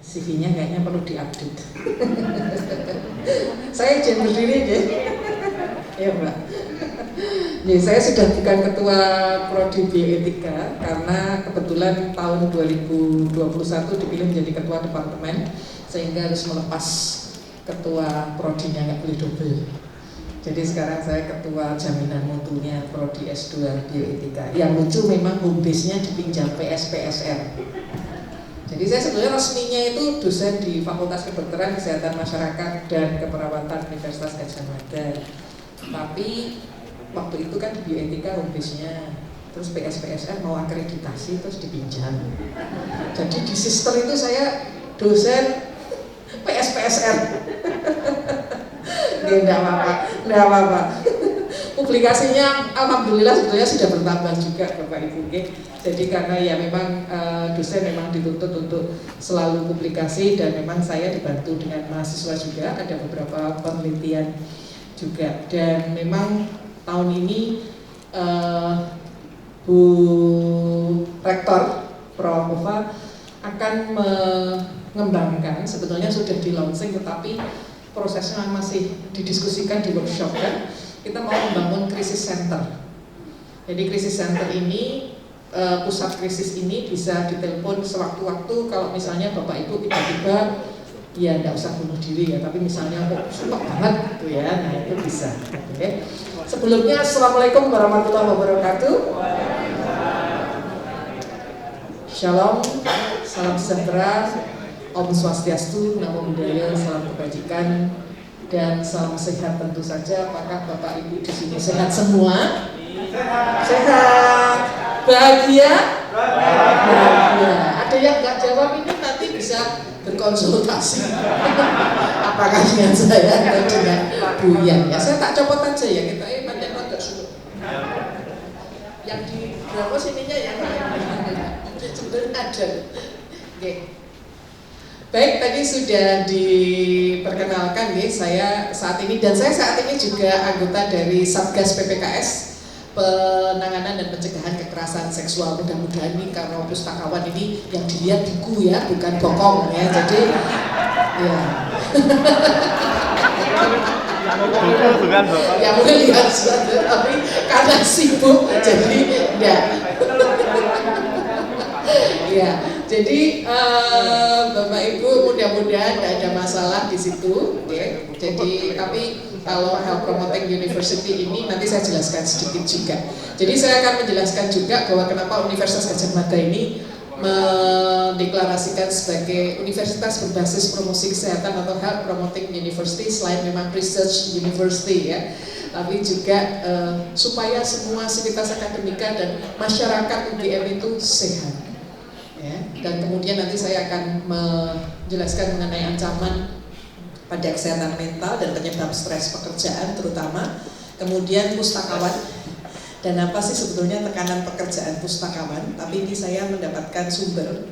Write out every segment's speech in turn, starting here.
CV-nya kayaknya perlu diupdate. Saya izin berdiri aja. Ya Mbak. Jadi saya sudah bukan ketua Prodi Bioetika karena kebetulan tahun 2021 dipilih menjadi ketua departemen sehingga harus melepas ketua prodinya, nggak boleh double. Jadi sekarang saya ketua jaminan mutunya Prodi S2 Bioetika. Yang lucu memang home base-nya dipinjam PSPSR. Jadi saya sebenarnya resminya itu dosen di Fakultas Kedokteran Kesehatan Masyarakat dan Keperawatan Universitas Gadjah Mada. Tapi waktu itu kan di bioetika home base-nya, terus PSPSR mau akreditasi terus dipinjam. Jadi di sister itu saya dosen PSPSR. Nggak apa-apa. Publikasinya alhamdulillah sebetulnya sudah bertambah juga Bapak Ibu. Jadi karena ya memang dosen memang dituntut untuk selalu publikasi dan memang saya dibantu dengan mahasiswa juga, ada beberapa penelitian juga. Dan memang tahun ini Bu Rektor Prof. Ova akan mengembangkan, sebetulnya sudah di launching tetapi prosesnya masih didiskusikan di workshop kan. Kita mau membangun krisis center. Jadi krisis center ini, pusat krisis ini bisa ditelepon sewaktu-waktu kalau misalnya Bapak Ibu tiba-tiba ya nggak usah bunuh diri ya, tapi misalnya kok sumpah banget gitu ya, nah itu bisa. Oke. Sebelumnya Assalamualaikum warahmatullahi wabarakatuh. Shalom, salam sejahtera, Om Swastiastu, Namo Buddhaya, salam kebajikan, dan salam sehat tentu saja. Apakah Bapak Ibu di sini sehat semua? Sehat, bahagia? Bahagia. Ada yang nggak jawab ini nanti bisa berkonsultasi. Apakah dengan saya atau dengan Buyan? Ya saya tak copot aja ya, kita banyak agak sulit. Yang di berapa sininya ya? Sebenarnya ada. Oke. Baik, tadi sudah diperkenalkan ya, saya saat ini juga anggota dari Satgas PPKS Penanganan dan Pencegahan Kekerasan Seksual. Mudah-mudahan ini karena pustakawan ini yang dilihat buku ya, bukan bokong ya. Jadi ya. Ya mungkin lihat sesuatu, tapi karena sibuk jadi enggak. Ya, jadi Bapak Ibu mudah-mudahan tidak ada masalah di situ. Ya. Jadi tapi kalau Health Promoting University ini nanti saya jelaskan sedikit juga. Jadi saya akan menjelaskan juga bahwa kenapa Universitas Gadjah Mada ini mendeklarasikan sebagai universitas berbasis promosi kesehatan atau Health Promoting University selain memang research university ya. Tapi juga supaya semua sivitas akademika dan masyarakat UGM itu sehat. Ya, dan kemudian nanti saya akan menjelaskan mengenai ancaman pada kesehatan mental dan penyebab stres pekerjaan terutama, kemudian pustakawan dan apa sih sebetulnya tekanan pekerjaan pustakawan. Tapi ini saya mendapatkan sumber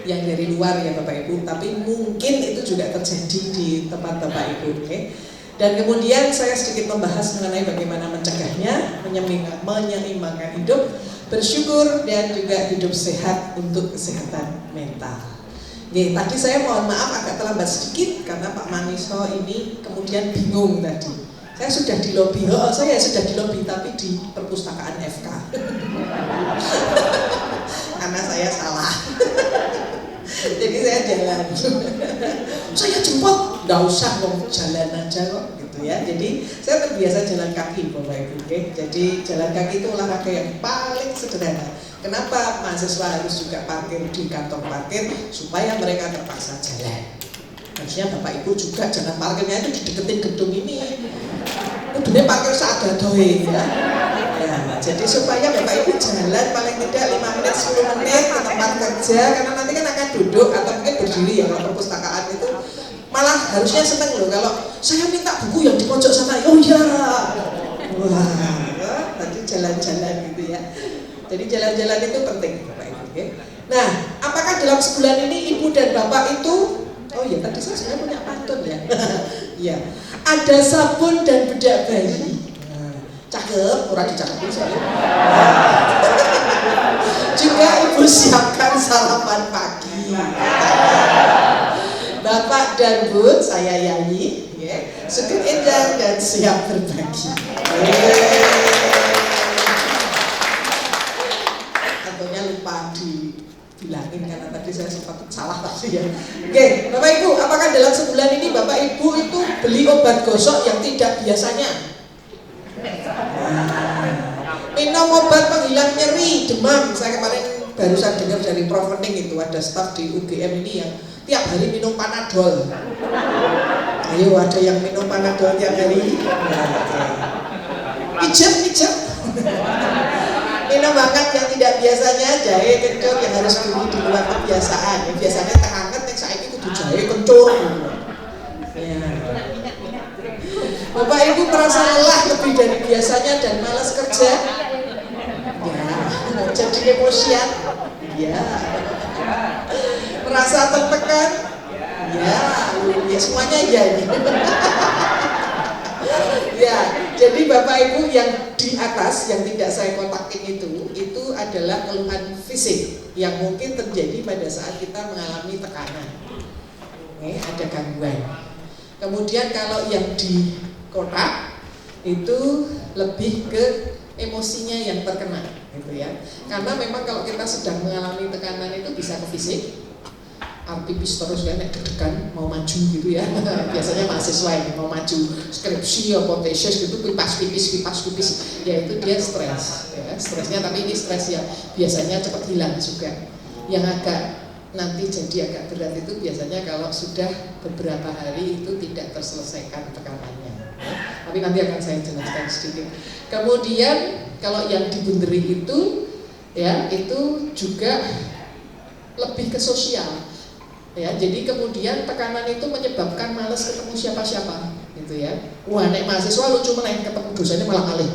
yang dari luar ya Bapak Ibu, tapi mungkin itu juga terjadi di tempat Bapak Ibu. Okay? Dan kemudian saya sedikit membahas mengenai bagaimana mencegahnya, menyeimbangkan hidup, bersyukur, dan juga hidup sehat untuk kesehatan mental. Oke, tadi saya mohon maaf agak terlambat sedikit karena Pak Maniso ini kemudian bingung tadi. Saya sudah di lobi, saya sudah di lobi tapi di perpustakaan FK. Karena saya salah. Jadi saya jalan. Saya jemput, nggak usah mau jalan aja kok gitu ya. Jadi saya terbiasa jalan kaki Bapak Ibu. Okay? Jadi jalan kaki itu olahraga yang paling sederhana. Kenapa mahasiswa harus juga parkir di kantong parkir supaya mereka terpaksa jalan. Harusnya Bapak Ibu juga jangan parkirnya itu dideketin gedung ini. Kudune parkir seada doe ya. Ya, jadi supaya Bapak Ibu jalan paling tidak 5 menit 10 menit ke tempat kerja, karena nanti kan akan duduk atau mungkin berdiri ya kalau perpustakaan itu. Malah harusnya seneng loh kalau saya minta buku yang di pojok sana. Oh ya. Wah, tadi jalan-jalan gitu ya. Jadi jalan-jalan itu penting Bapak Ibu. Okay? Nah, apakah dalam sebulan ini Ibu dan Bapak itu, oh iya tadi saya sebenarnya punya pantun ya. Iya. Ada sabun dan bedak bayi. Cakep, orang dicakepin soalnya. Juga Ibu siapkan sarapan pagi. Pak dan Bu, saya Yayi, sugeng enjang dan siap berbagi. Tentunya lupa dibilangin karena tadi saya sempat salah tadi ya. Oke, Bapak Ibu, apakah dalam sebulan ini Bapak Ibu itu beli obat gosok yang tidak biasanya? Minum obat penghilang nyeri, demam. Saya kemarin barusan dengar dari Prof. Wening itu ada staf di UGM ini yang tiap hari minum Panadol. Ayo, ada yang minum Panadol tiap hari? Pijem. Minum hangat yang tidak biasanya, jahe kencur yang harus dulu di luar kebiasaan. Yang biasanya teh hangat, yang saya itu jahe kencur. Ya. Bapak Ibu merasa lelah lebih dari biasanya dan malas kerja? Ya, jadi emosian? Ya. Merasa tertekan? Ya, semuanya ya ini. Ya, jadi Bapak Ibu yang di atas yang tidak saya kotakin itu adalah keluhan fisik yang mungkin terjadi pada saat kita mengalami tekanan. Ada gangguan. Kemudian kalau yang di kotak itu lebih ke emosinya yang terkena, gitu ya. Karena memang kalau kita sedang mengalami tekanan itu bisa ke fisik. Aktivis terus ya, nek deg-degan mau maju gitu ya. Biasanya mahasiswa ini mau maju skripsi atau tesis gitu, kipas pipis, ya itu dia stres ya. Stresnya, tapi ini stres yang biasanya cepat hilang juga. Yang agak nanti jadi agak berat itu biasanya kalau sudah beberapa hari itu tidak terselesaikan tekanannya ya. Tapi nanti akan saya jelaskan sedikit. Kemudian kalau yang dibunderi itu ya, itu juga lebih ke sosial. Ya, jadi kemudian tekanan itu menyebabkan malas ketemu siapa-siapa, gitu ya. Wah, nek mahasiswa lucu meneh ketemu dosennya malah ngalih.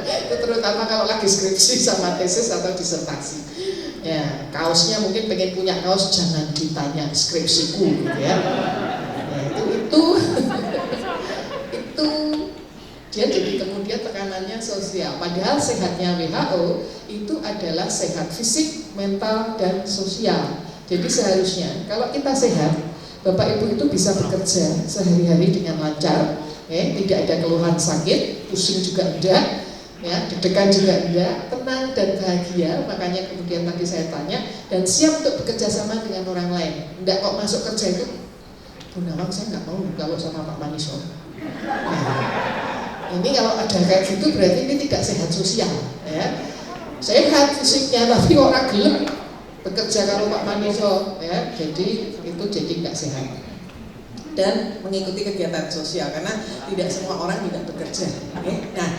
Itu terutama kalau lagi skripsi sama tesis atau disertasi. Ya, kaosnya mungkin pengen punya kaos jangan ditanya skripsiku, gitu ya. Ya, itu dia jadi kemudian tekanannya sosial. Padahal sehatnya WHO itu adalah sehat fisik, mental, dan sosial. Jadi seharusnya kalau kita sehat, Bapak Ibu itu bisa bekerja sehari-hari dengan lancar, tidak ada keluhan sakit, pusing juga enggak, ya, deg-degan juga enggak, tenang dan bahagia. Makanya kemudian tadi saya tanya, dan siap untuk bekerja sama dengan orang lain. Enggak kok masuk kerja itu, Bu Nawang saya nggak mau kalau sama Pak Maniso. Ini kalau ada kayak gitu berarti ini tidak sehat sosial, ya. Sehat fisiknya tapi orang gelem bekerja kalau Pak Maniso, ya. Jadi itu jadi nggak sehat. Dan mengikuti kegiatan sosial karena tidak semua orang tidak bekerja. Okay? Nah,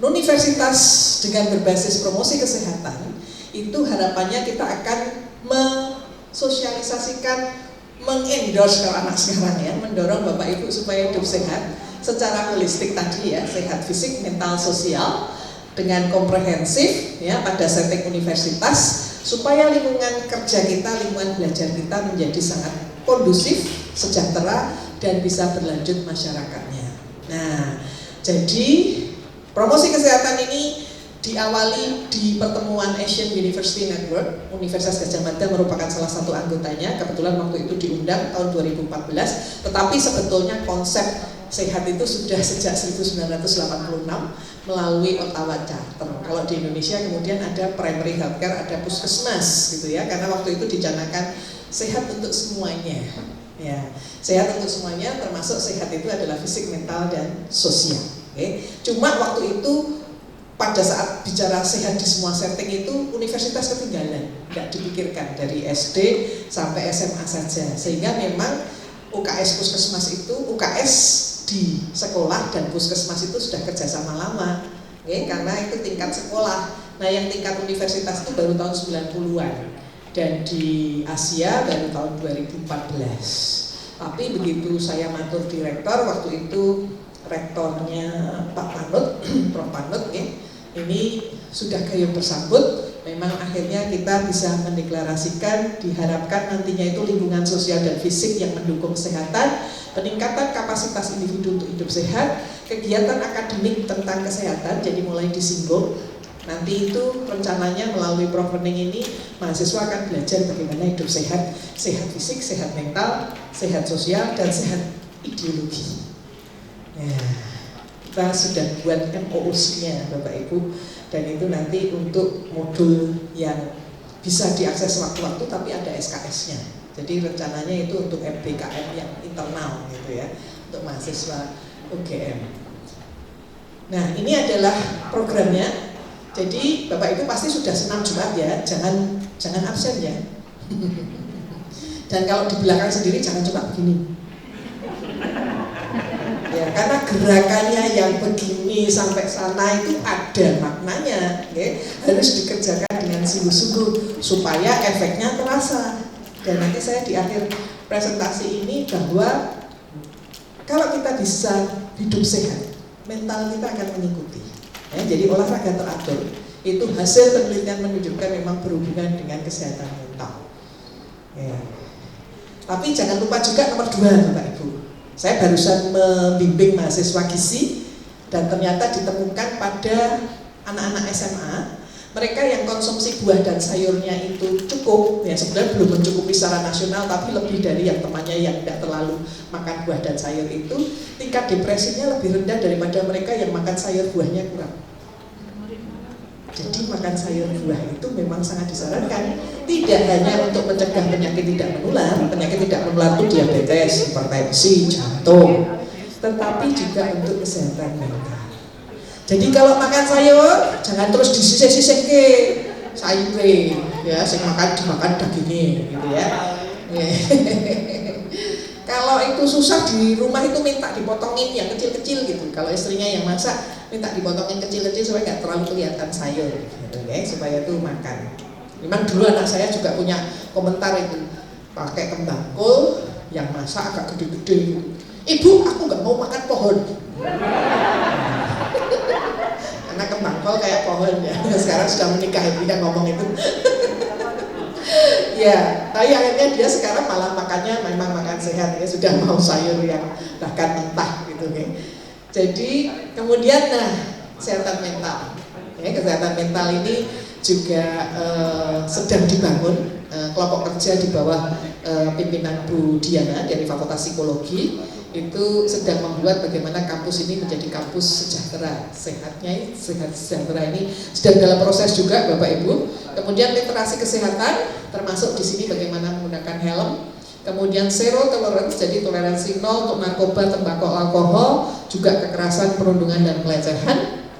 universitas dengan berbasis promosi kesehatan itu harapannya kita akan mensosialisasikan, mengendorse kalau anak sekarang ya, mendorong Bapak Ibu supaya hidup sehat secara holistik tadi ya, sehat fisik, mental, sosial dengan komprehensif ya pada setting universitas supaya lingkungan kerja kita, lingkungan belajar kita menjadi sangat kondusif, sejahtera dan bisa berlanjut masyarakatnya. Nah, jadi promosi kesehatan ini diawali di pertemuan Asian University Network. Universitas Gadjah Mada merupakan salah satu anggotanya. Kebetulan waktu itu diundang tahun 2014. Tetapi sebetulnya konsep sehat itu sudah sejak 1986 melalui Ottawa Charter. Kalau di Indonesia kemudian ada primary healthcare, ada puskesmas gitu ya. Karena waktu itu dicanangkan sehat untuk semuanya. Ya, sehat untuk semuanya termasuk sehat itu adalah fisik, mental dan sosial. Okay. Cuma waktu itu pada saat bicara sehat di semua setting itu universitas ketinggalan, tidak dipikirkan dari SD sampai SMA saja, sehingga memang UKS puskesmas itu, UKS di sekolah dan puskesmas itu sudah kerjasama lama, karena itu tingkat sekolah. Nah yang tingkat universitas itu baru tahun 90-an dan di Asia baru tahun 2014. Tapi begitu saya matur direktor waktu itu, rektornya Pak Panut, Prof Panut ya, ini sudah gayung bersambut. Memang akhirnya kita bisa mendeklarasikan, diharapkan nantinya itu lingkungan sosial dan fisik yang mendukung kesehatan, peningkatan kapasitas individu untuk hidup sehat, kegiatan akademik tentang kesehatan, jadi mulai disinggung Nanti itu rencananya melalui Prof Wening ini mahasiswa akan belajar bagaimana hidup sehat, sehat fisik, sehat mental, sehat sosial, dan sehat ideologi. Ya, kita sudah buat MOOC-nya Bapak Ibu, dan itu nanti untuk modul yang bisa diakses waktu-waktu tapi ada SKS-nya. Jadi rencananya itu untuk MBKM yang internal gitu ya, untuk mahasiswa UGM. Nah, ini adalah programnya. Jadi Bapak Ibu pasti sudah senam Jumat ya, jangan absen ya. Dan kalau di belakang sendiri jangan cuma begini. Ya, karena gerakannya yang begini sampai sana itu ada maknanya, ya. Harus dikerjakan dengan sungguh-sungguh supaya efeknya terasa. Dan nanti saya di akhir presentasi ini bahwa kalau kita bisa hidup sehat, mental kita akan mengikuti. Ya, jadi olahraga teratur itu hasil penelitian menunjukkan memang berhubungan dengan kesehatan mental. Ya. Tapi jangan lupa juga nomor 2 Bapak Ibu. Saya barusan membimbing mahasiswa gizi dan ternyata ditemukan pada anak-anak SMA, mereka yang konsumsi buah dan sayurnya itu cukup, ya sebenarnya belum mencukupi secara nasional, tapi lebih dari yang temannya yang tidak terlalu makan buah dan sayur itu, tingkat depresinya lebih rendah daripada mereka yang makan sayur buahnya kurang. Jadi makan sayur buah itu memang sangat disarankan, tidak hanya untuk mencegah penyakit tidak menular itu diabetes, hipertensi, jantung, tetapi juga untuk kesehatan mental. Jadi kalau makan sayur jangan terus disisih-sisih ke sayur, ya, sing makan dimakan dagingnya, gitu ya. Kalau itu susah di rumah itu minta dipotongin yang kecil-kecil gitu. Kalau istrinya yang masak minta dipotongin kecil-kecil supaya nggak terlalu kelihatan sayur, gitu ya, supaya itu makan. Memang dulu anak saya juga punya komentar itu, pakai kembang kol yang masak agak gede-gede. Ibu, aku nggak mau makan pohon. Karena kembang kol kayak pohon ya. Sekarang sudah menikah dia ngomong itu. Ya, tapi akhirnya dia sekarang malah makannya memang makan sehat ya, sudah mau sayur yang bahkan mentah gitu ya. Jadi kemudian kesehatan mental. Ya, kesehatan mental ini juga sedang dibangun kelompok kerja di bawah pimpinan Bu Diana dari Fakultas Psikologi, itu sedang membuat bagaimana kampus ini menjadi kampus sejahtera. Sehat sejahtera ini sedang dalam proses juga Bapak Ibu. Kemudian literasi kesehatan termasuk di sini bagaimana menggunakan helm. Kemudian zero tolerance, jadi toleransi 0 untuk narkoba, tembakau, alkohol, juga kekerasan, perundungan dan pelecehan.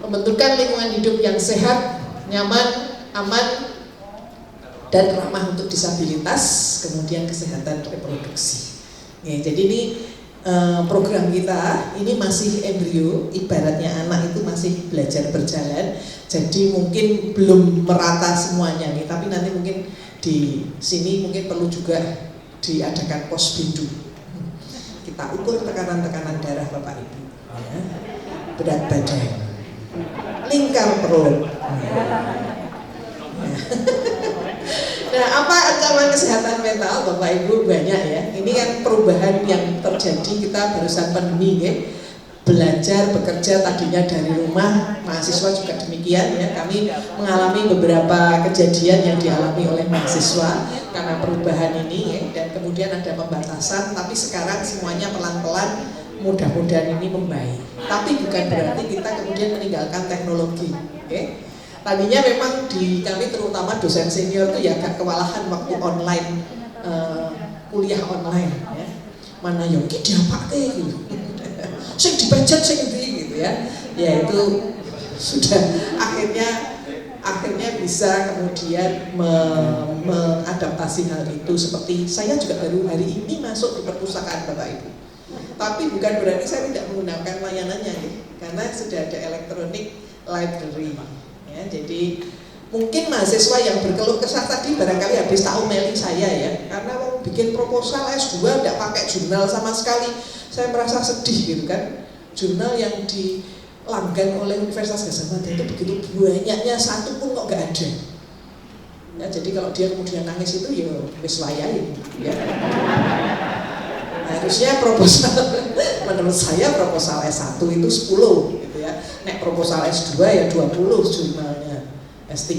Pembentukan lingkungan hidup yang sehat, nyaman, aman, dan ramah untuk disabilitas. Kemudian kesehatan reproduksi. Ya, jadi ini program kita ini masih embrio, ibaratnya anak itu masih belajar berjalan. Jadi mungkin belum merata semuanya nih, tapi nanti mungkin di sini mungkin perlu juga diadakan posbindu. Kita ukur tekanan-tekanan darah Bapak Ibu, ya. Berat badan, lingkar perut. Nah, apa ancaman kesehatan mental Bapak Ibu? Banyak ya. Ini kan perubahan yang terjadi, kita barusan pandemi ya. Belajar, bekerja tadinya dari rumah, mahasiswa juga demikian ya. Kami mengalami beberapa kejadian yang dialami oleh mahasiswa karena perubahan ini ya. Dan kemudian ada pembatasan, tapi sekarang semuanya pelan-pelan mudah-mudahan ini membaik. Tapi bukan berarti kita kemudian meninggalkan teknologi ya. Tadinya memang di kami terutama dosen senior itu ya agak kewalahan waktu online, kuliah online ya. Mana yang iki diapake gitu. Sing dipencet sing ndi gitu ya. Ya itu sudah akhirnya bisa kemudian mengadaptasi hal itu. Seperti saya juga baru hari ini masuk di perpustakaan Bapak Ibu. Tapi bukan berarti saya tidak menggunakan layanannya gitu. Karena sudah ada electronic library. Ya, jadi mungkin mahasiswa yang berkeluh kesah tadi barangkali habis tahu mailing saya ya, karena mau bikin proposal S2 tidak pakai jurnal sama sekali. Saya merasa sedih gitu kan. Jurnal yang dilanggan oleh Universitas Gadjah Mada itu begitu banyaknya, satu pun kok nggak ada. Ya, jadi kalau dia kemudian nangis itu ya wis wayahe ya. Harusnya proposal menurut saya proposal S1 itu 10 gitu ya. nek proposal S2 ya 20 jurnalnya, S3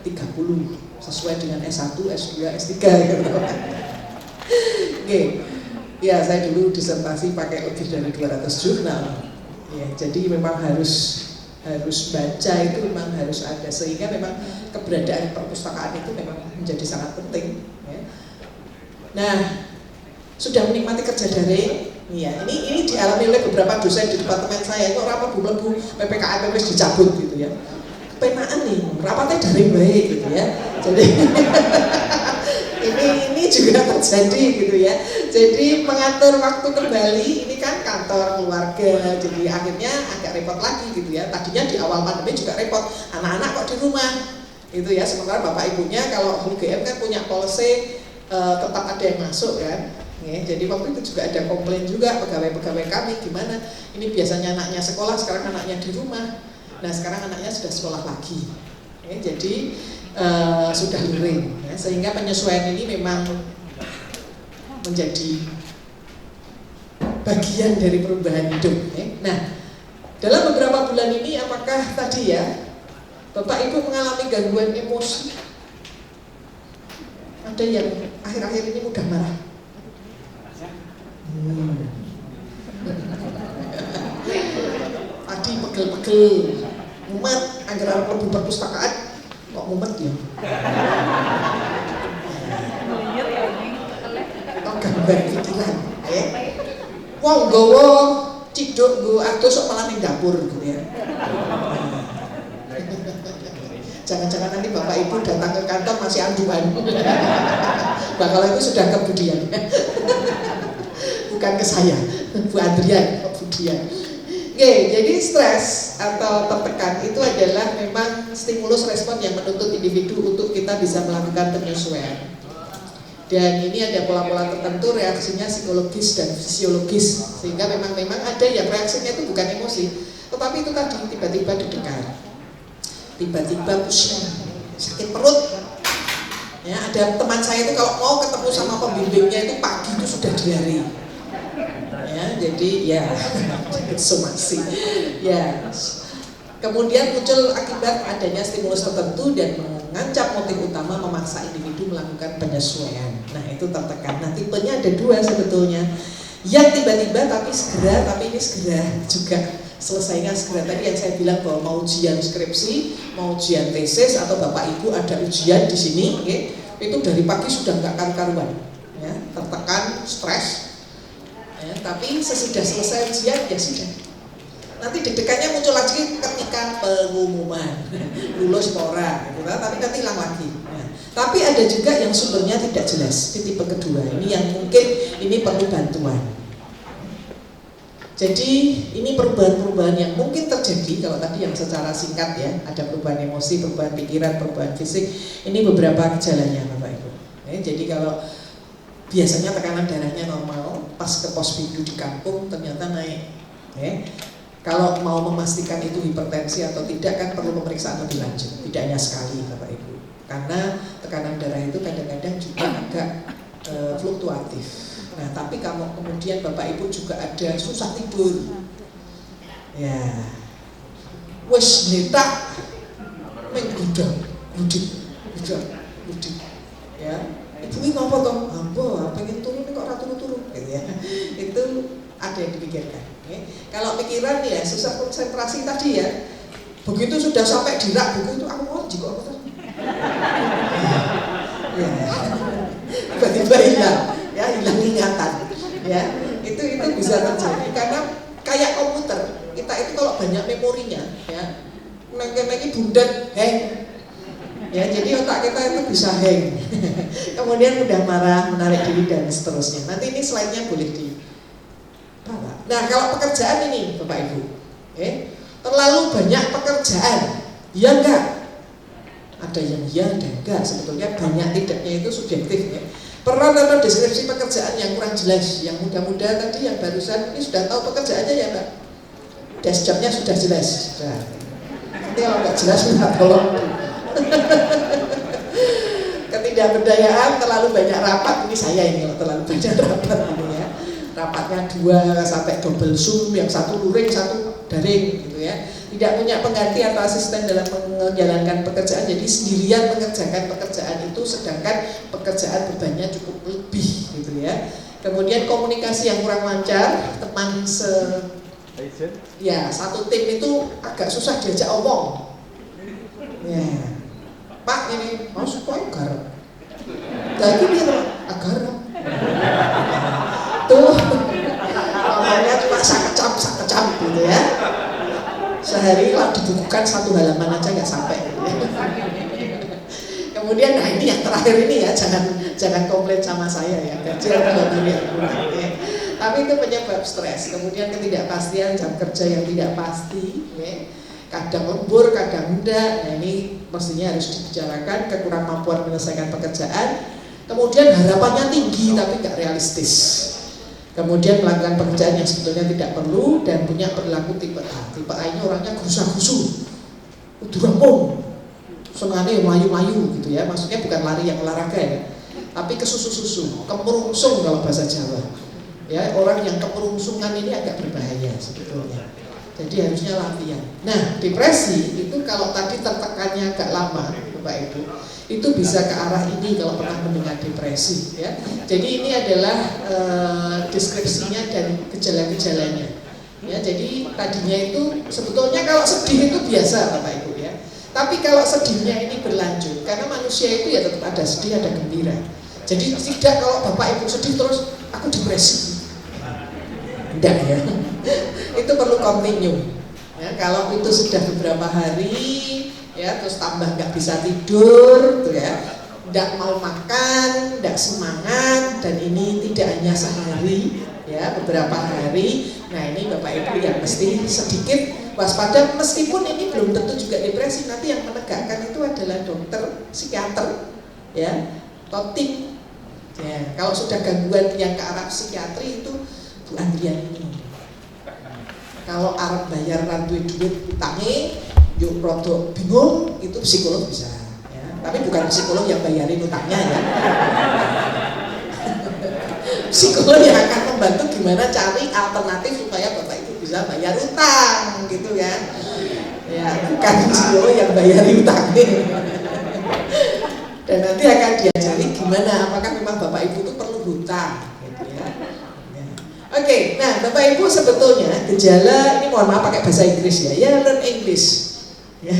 30, sesuai dengan S1, S2, S3 gitu. Oke. Ya, saya dulu disertasi pakai lebih dari 200 jurnal. Ya, jadi memang harus baca itu memang harus ada, sehingga memang keberadaan perpustakaan itu memang menjadi sangat penting. Ya. Nah, sudah menikmati kerja daring. Ya, ini dialami oleh beberapa dosen di departemen saya. Kok rapat bu PPKM wis dicabut gitu ya. Penaan nih, rapatnya daring baik gitu ya. Jadi ini juga terjadi gitu ya. Jadi mengatur waktu kembali ini kan kantor keluarga, jadi akhirnya agak repot lagi gitu ya. Tadinya di awal pandemi juga repot, anak-anak kok di rumah gitu ya. Sementara bapak ibunya kalau UGM kan punya policy tetap ada yang masuk kan. Ya, jadi waktu itu juga ada komplain juga pegawai-pegawai kami, gimana ini biasanya anaknya sekolah, sekarang anaknya di rumah. Nah sekarang anaknya sudah sekolah lagi. Ya, jadi sudah luring, ya, sehingga penyesuaian ini memang menjadi bagian dari perubahan hidup. Ya. Nah, dalam beberapa bulan ini apakah tadi ya Bapak Ibu mengalami gangguan emosi? Ada yang akhir-akhir ini mudah marah. Tadi pegel-pegel, mumet, anggaran lebih perpustakaan kok mumet ya? Kok gangguan pikiran, ya? Wong gowo ciduk go atus sok malah ning dapur gitu ya. Jangan-jangan nanti Bapak Ibu datang ke kantor masih anduan. Bakal itu sudah kebudian. Bukan ke saya, Bu Adrian, Bu Dian. Oke, jadi stres atau tertekan itu adalah memang stimulus respon yang menuntut individu untuk kita bisa melakukan penyesuaian. Dan ini ada pola-pola tertentu, reaksinya psikologis dan fisiologis, sehingga memang ada yang reaksinya itu bukan emosi, tetapi itu tadi tiba-tiba deg-degan, tiba-tiba pusing, sakit perut. Ya, ada teman saya itu kalau mau ketemu sama pembimbingnya itu pagi itu sudah diare. Ya, jadi ya somasi. Ya. Kemudian muncul akibat adanya stimulus tertentu dan mengancam motif utama memaksa individu melakukan penyesuaian. Nah, itu tertekan. Nah, tipenya ada dua sebetulnya. Yang tiba-tiba tapi segera, tapi ini segera juga selesainya segera. Tadi yang saya bilang bahwa mau ujian skripsi, mau ujian tesis atau Bapak Ibu ada ujian di sini, okay? Itu dari pagi sudah nggak karu-karuan, ya, tertekan, stres. Ya, tapi sesudah selesai ujian ya sudah. Nanti deg-degannya muncul lagi ketika pengumuman lulus pora, gitu, tapi nanti hilang lagi. Ya. Tapi ada juga yang sumbernya tidak jelas di tipe kedua. Ini yang mungkin ini perlu bantuan. Jadi ini perubahan-perubahan yang mungkin terjadi. Kalau tadi yang secara singkat ya, ada perubahan emosi, perubahan pikiran, perubahan fisik. Ini beberapa gejalanya Bapak Ibu. Ya, jadi kalau biasanya tekanan darahnya normal, pas ke posyandu di kampung ternyata naik. Ya. Kalau mau memastikan itu hipertensi atau tidak kan perlu pemeriksaan lebih lanjut. Tidak hanya sekali Bapak Ibu. Karena tekanan darah itu kadang-kadang juga agak fluktuatif. Nah, tapi kalau kemudian Bapak Ibu juga ada susah tidur. Ya. Wes nyetak menggudang, gudik. Ya. Ibu ini ngapa toh? Apa? Pengen turun kok ora turun-turun gitu ya. Itu ada yang dipikirkan. Okay. Kalau pikiran ya susah konsentrasi tadi ya. Begitu sudah sampai di rak buku itu aku mau jiko apa tadi? Ya. Tiba-tiba hilang, ya hilang ingatan. Ya, itu bisa terjadi karena kayak komputer. Kita itu kalau banyak memorinya, ya, nengke bundet, hang. Ya, jadi otak kita itu bisa hang. Kemudian mudah marah, menarik diri dan seterusnya. Nanti ini slide-nya boleh di. Nah, kalau pekerjaan ini Bapak Ibu, terlalu banyak pekerjaan, ya enggak? Ada yang ya dan enggak, sebetulnya banyak tidaknya itu subjektif ya. Peran atau deskripsi pekerjaan yang kurang jelas, yang muda-muda tadi yang barusan ini sudah tahu pekerjaannya ya Mbak? Desk job-nya sudah jelas, sudah. Nanti kalau enggak jelas minta tolong. Ketidakberdayaan, terlalu banyak rapat, ini saya ini terlalu banyak rapat ini ya. Rapatnya 2 sampai double zoom, yang satu luring, satu daring gitu ya. tidak punya pengganti atau asisten dalam menjalankan pekerjaan, jadi sendirian mengerjakan pekerjaan itu, sedangkan pekerjaan bebannya cukup lebih gitu ya. Kemudian komunikasi yang kurang lancar, teman satu tim itu agak susah diajak omong. Ya, Pak ini mau supaya garap, lagi dia agar tuh ngomongnya cuma sakecam gitu ya. Sehari kalau dibukukan 1 halaman aja nggak sampai. Kemudian nah ini yang terakhir ini ya, jangan komplain sama saya ya, kerja tapi itu penyebab stres. Kemudian ketidakpastian jam kerja yang tidak pasti, ya. Kadang lembur, kadang enggak. Nah ini mestinya harus dibicarakan. Kekurang mampuan menyelesaikan pekerjaan. Kemudian harapannya tinggi tapi nggak realistis. Kemudian melakukan pekerjaan yang sebetulnya tidak perlu dan punya perilaku tipe A. Tipe A ini orangnya gusa-gusu, udah rampung, senangnya melayu-layu gitu ya. Maksudnya bukan lari yang olahraga ya, tapi kesusu-susu, kemerungsung kalau bahasa Jawa. Ya, orang yang kemerungsungan ini agak berbahaya sebetulnya. Jadi harusnya latihan. Nah, depresi itu kalau tadi tertekannya agak lama, Bapak Ibu, itu bisa ke arah ini kalau pernah mendengar depresi. Ya. Jadi ini adalah deskripsinya dan gejala-gejalanya. Ya, jadi tadinya itu sebetulnya kalau sedih itu biasa, Bapak Ibu ya. Tapi kalau sedihnya ini berlanjut, karena manusia itu ya tetap ada sedih, ada gembira. Jadi tidak kalau Bapak Ibu sedih terus aku depresi. Tidak ya. Itu perlu continue. Ya, kalau itu sudah beberapa hari, ya terus tambah nggak bisa tidur, tuh ya, nggak mau makan, nggak semangat, dan ini tidak hanya sehari, ya beberapa hari. Nah ini Bapak Ibu yang mesti sedikit waspada, meskipun ini belum tentu juga depresi. Nanti yang menegakkan itu adalah dokter, psikiater, ya, atau tim. Ya, kalau sudah gangguan yang ke arah psikiatri itu Bu Andrian ini. Kalau Arab bayar duit utangnya, yuk rodo bingung, itu psikolog bisa. Ya. Tapi bukan psikolog yang bayarin utangnya ya. Psikolog yang akan membantu gimana cari alternatif supaya Bapak itu bisa bayar utang, gitu kan? Ya, bukan psikolog yang bayarin utangnya. Dan nanti akan diajari gimana, apakah memang Bapak Ibu itu perlu hutang. Oke, nah Bapak Ibu sebetulnya gejala ini, mohon maaf pakai bahasa Inggris ya, learn English. Ya.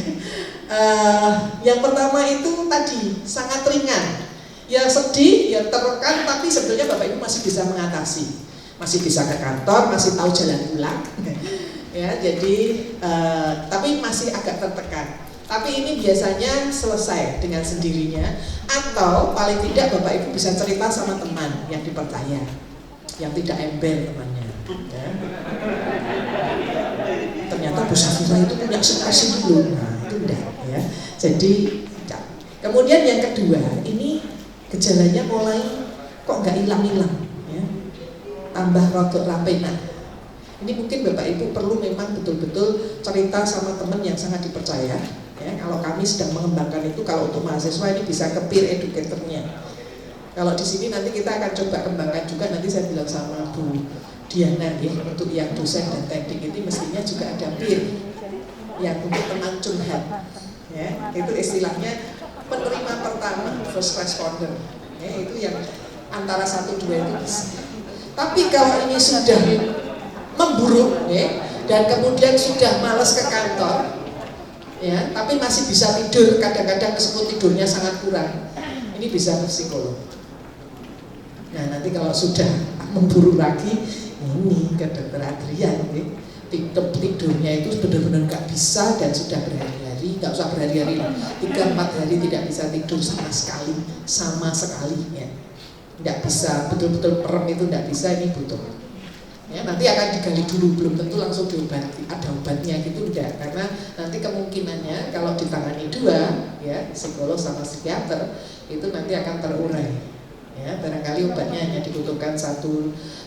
Yang pertama itu tadi sangat ringan, ya sedih, ya tertekan, tapi sebetulnya Bapak Ibu masih bisa mengatasi, masih bisa ke kantor, masih tahu jalan pulang, ya jadi tapi masih agak tertekan. Tapi ini biasanya selesai dengan sendirinya, atau paling tidak Bapak Ibu bisa cerita sama teman yang dipercaya, yang tidak ember temannya. Ya. Ternyata Bu Safira itu punya stres dulu, nah itu enggak ya. Jadi enggak. Kemudian yang kedua, ini gejalanya mulai kok nggak hilang-hilang, ya. Tambah rodok rapenan. Ini mungkin Bapak Ibu perlu memang betul-betul cerita sama teman yang sangat dipercaya. Ya, kalau kami sedang mengembangkan itu, kalau untuk mahasiswa ini bisa ke peer educator-nya. Kalau di sini nanti kita akan coba kembangkan juga, nanti saya bilang sama Bu Diana ya, untuk yang dosen dan teknik ini mestinya juga ada peer yang untuk teman curhat. Ya, itu istilahnya penerima pertama, first responder. Ya, itu yang antara 1-2 itu bisa. Tapi kalau ini sudah memburuk, ya, dan kemudian sudah malas ke kantor, ya, tapi masih bisa tidur, kadang-kadang meskipun tidurnya sangat kurang, ini bisa ke psikolog. Nah nanti kalau sudah memburuk lagi, ini ke dokter Adrian, ya. Tidurnya itu benar-benar nggak bisa dan sudah berhari-hari, nggak usah berhari-hari, 3-4 hari tidak bisa tidur sama sekali, ya. Nggak bisa, betul-betul merem itu nggak bisa, ini butuh. Ya, nanti akan digali dulu, belum tentu langsung diobati, ada obatnya gitu enggak, karena nanti kemungkinannya kalau ditangani 2, ya psikolog sama psikiater, itu nanti akan terurai. Ya, barangkali obatnya hanya dibutuhkan 1,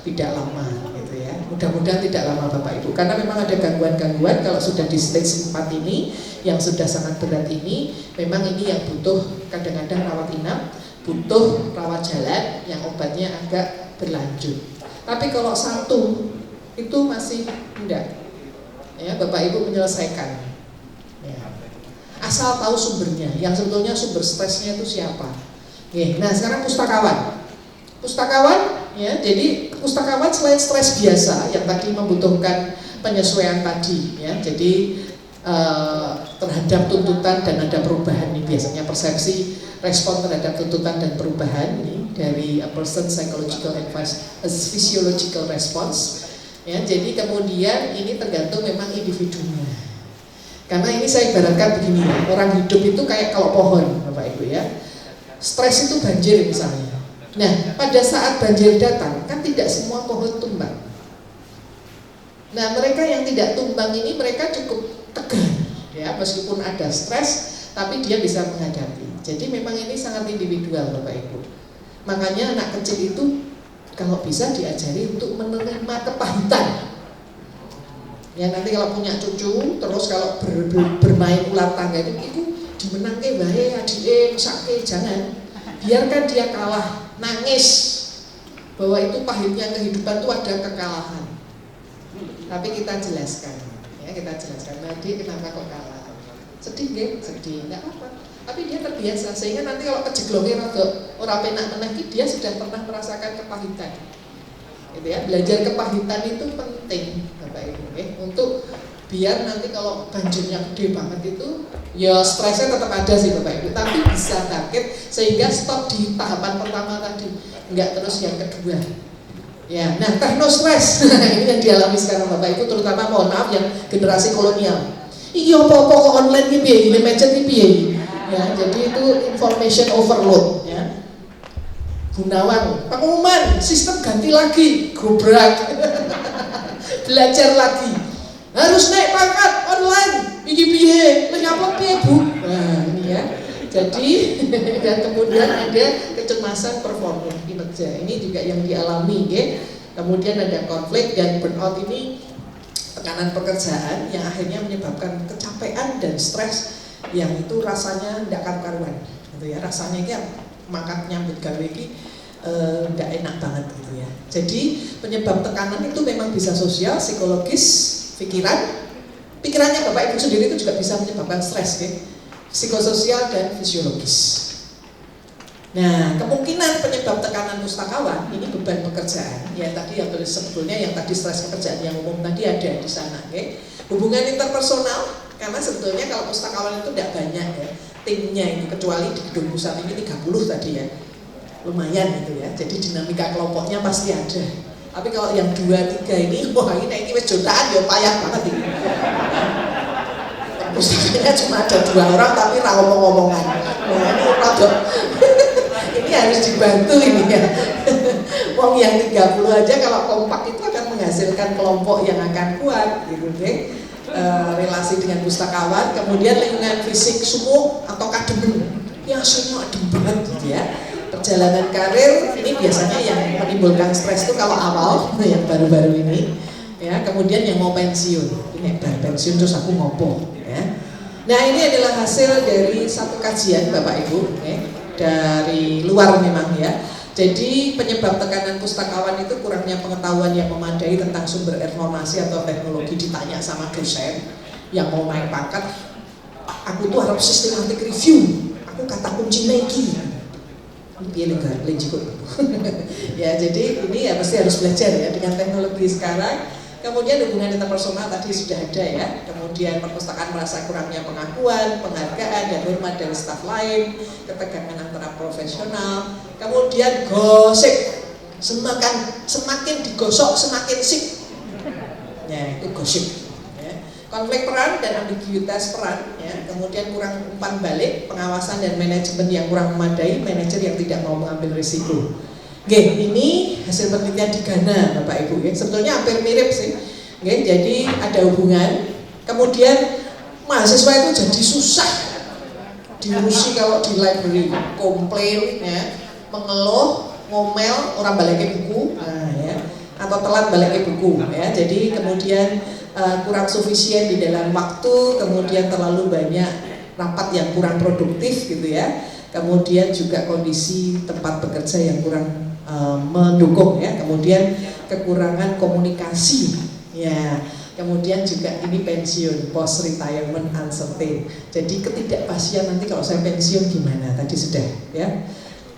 tidak lama gitu ya. Mudah-mudahan tidak lama Bapak Ibu, karena memang ada gangguan-gangguan kalau sudah di stage 4 ini, yang sudah sangat berat ini, memang ini yang butuh kadang-kadang rawat inap, butuh rawat jalan yang obatnya agak berlanjut. Tapi kalau 1 itu masih enggak, ya Bapak Ibu menyelesaikan. Ya. Asal tahu sumbernya, yang sebetulnya sumber stresnya itu siapa. Oke, nah sekarang pustakawan, ya, jadi pustakawan selain stres biasa yang tadi membutuhkan penyesuaian tadi, ya, jadi terhadap tuntutan dan ada perubahan nih biasanya persepsi respon terhadap tuntutan dan perubahan ini dari a person psychological and physiological response, ya, jadi kemudian ini tergantung memang individunya. Karena ini saya ibaratkan begini, orang hidup itu kayak kalau pohon, Bapak Ibu ya. Stres itu banjir misalnya. Nah, pada saat banjir datang, kan tidak semua pohon tumbang. Nah, mereka yang tidak tumbang ini mereka cukup tegar, ya, meskipun ada stres, tapi dia bisa menghadapi. Jadi memang ini sangat individual, Bapak Ibu. Makanya anak kecil itu kalau bisa diajari untuk menerima kepahitan. Ya nanti kalau punya cucu, terus kalau bermain ular tangga itu dimenangke bae adike mesake, jangan. Biarkan dia kalah, nangis bahwa itu pahitnya kehidupan itu ada kekalahan. Tapi kita jelaskan, ya kita jelaskan tadi kenapa kok kalah. Sedih nggih, sedih, enggak apa-apa. Tapi dia terbiasa sehingga nanti kalau kejeglonge ora penak meneh dia sudah pernah merasakan kepahitan. Gitu ya, belajar kepahitan itu penting Bapak Ibu, untuk biar nanti kalau banjirnya gede banget itu ya stresnya tetap ada sih Bapak Ibu, tapi bisa bangkit sehingga stop di tahapan pertama tadi, enggak terus yang kedua. Ya, nah teknostres ini yang dialami sekarang Bapak Ibu, terutama mohon maaf yang generasi kolonial. Iya apa-apa kok online iki piye, ini macet iki piye. Ya, jadi itu information overload ya. Gunawan, pengumuman, sistem ganti lagi, gobrak, belajar lagi, harus naik pangkat online, ini piye, apa piye Bu? Nah ini ya, jadi dan kemudian ada kecemasan performa kinerja, ini juga yang dialami ya. Kemudian ada konflik dan burnout ini tekanan pekerjaan yang akhirnya menyebabkan kecapean dan stres yang itu rasanya tidak karu-karuan, gitu ya, rasanya kan mangkat nyambut gawe iki nggak enak banget gitu ya. Jadi penyebab tekanan itu memang bisa sosial, psikologis, pikirannya Bapak Ibu sendiri itu juga bisa menyebabkan stres, ya, psikososial dan fisiologis. Nah, kemungkinan penyebab tekanan pustakawan ini beban pekerjaan, ya tadi yang sebetulnya yang tadi stres pekerjaan yang umum tadi ada di sana, ya. Hubungan interpersonal, karena sebetulnya kalau pustakawan itu tidak banyak ya timnya ini, kecuali di gedung pusat ini 30 tadi ya, lumayan gitu ya, jadi dinamika kelompoknya pasti ada. Tapi kalau yang 2-3 ini, wah ini wis jotaan ya payah banget ini. Pustakanya cuma ada 2 orang tapi ra ngomong-ngomongan. Nah ini rada ini harus dibantu ini ya. Wong yang 30 aja kalau kompak itu akan menghasilkan kelompok yang akan kuat gitu deh. Relasi dengan pustakawan, kemudian lingkungan fisik sumuk atau kademen, ya semua adem banget gitu ya. Perjalanan karir ini biasanya yang menimbulkan stres itu kalau awal yang baru-baru ini, ya. Kemudian yang mau pensiun, ini pensiun terus aku ngopo, ya. Nah ini adalah hasil dari satu kajian Bapak Ibu, ya, dari luar memang ya. Jadi penyebab tekanan pustakawan itu kurangnya pengetahuan yang memadai tentang sumber informasi atau teknologi. Ditanya sama dosen yang mau naik pangkat, aku tuh harus systematic review, aku kata kunci lagi. Pilih ya, jadi ini ya pasti harus belajar ya dengan teknologi sekarang. Kemudian hubungan interpersonal tadi sudah ada ya. Kemudian perpustakaan merasa kurangnya pengakuan, penghargaan dan hormat dari staf lain, ketegangan antara profesional. Kemudian gosip, semakin digosok semakin sip. Ya itu gosip. Ya. Konflik peran dan ambiguitas peran. Ya. Kemudian kurang umpan balik, pengawasan dan manajemen yang kurang memadai, manajer yang tidak mau mengambil risiko. Oke, ini hasil penelitian di Ghana Bapak Ibu ya. Sebetulnya hampir mirip sih. Oke, jadi ada hubungan. Kemudian mahasiswa itu jadi susah diurusi kalau di library, komplain ya, mengeluh, ngomel, orang baliknya buku, nah, ya, atau telat baliknya buku ya. Jadi kemudian kurang sufisien di dalam waktu, kemudian terlalu banyak rapat yang kurang produktif gitu ya. Kemudian juga kondisi tempat bekerja yang kurang mendukung ya, kemudian kekurangan komunikasi ya, Kemudian juga ini pensiun, post retirement uncertain. Jadi ketidakpastian nanti kalau saya pensiun gimana? Tadi sudah ya.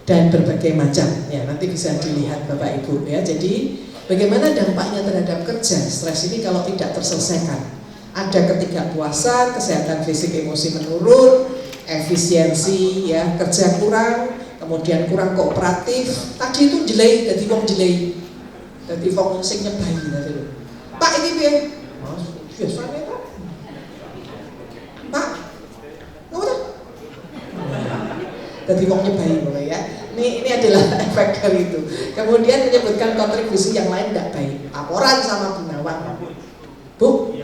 Dan berbagai macam ya, nanti bisa dilihat Bapak Ibu ya. Jadi bagaimana dampaknya terhadap kerja stres ini kalau tidak terselesaikan? Ada ketidakpuasan, kesehatan fisik emosi menurun, efisiensi ya, kerja kurang, kemudian kurang kooperatif. Tadi itu jelek, jadi wong jelek, jadi wong sing nyebai tadi lho. Pak ini piye? Mas, biasanya Pak. Pak, ngono. Jadi wong nyebai mulai ya. Ini adalah efek dari itu. Kemudian menyebutkan kontribusi yang lain tidak baik. Laporan sama Gunawan. Bu,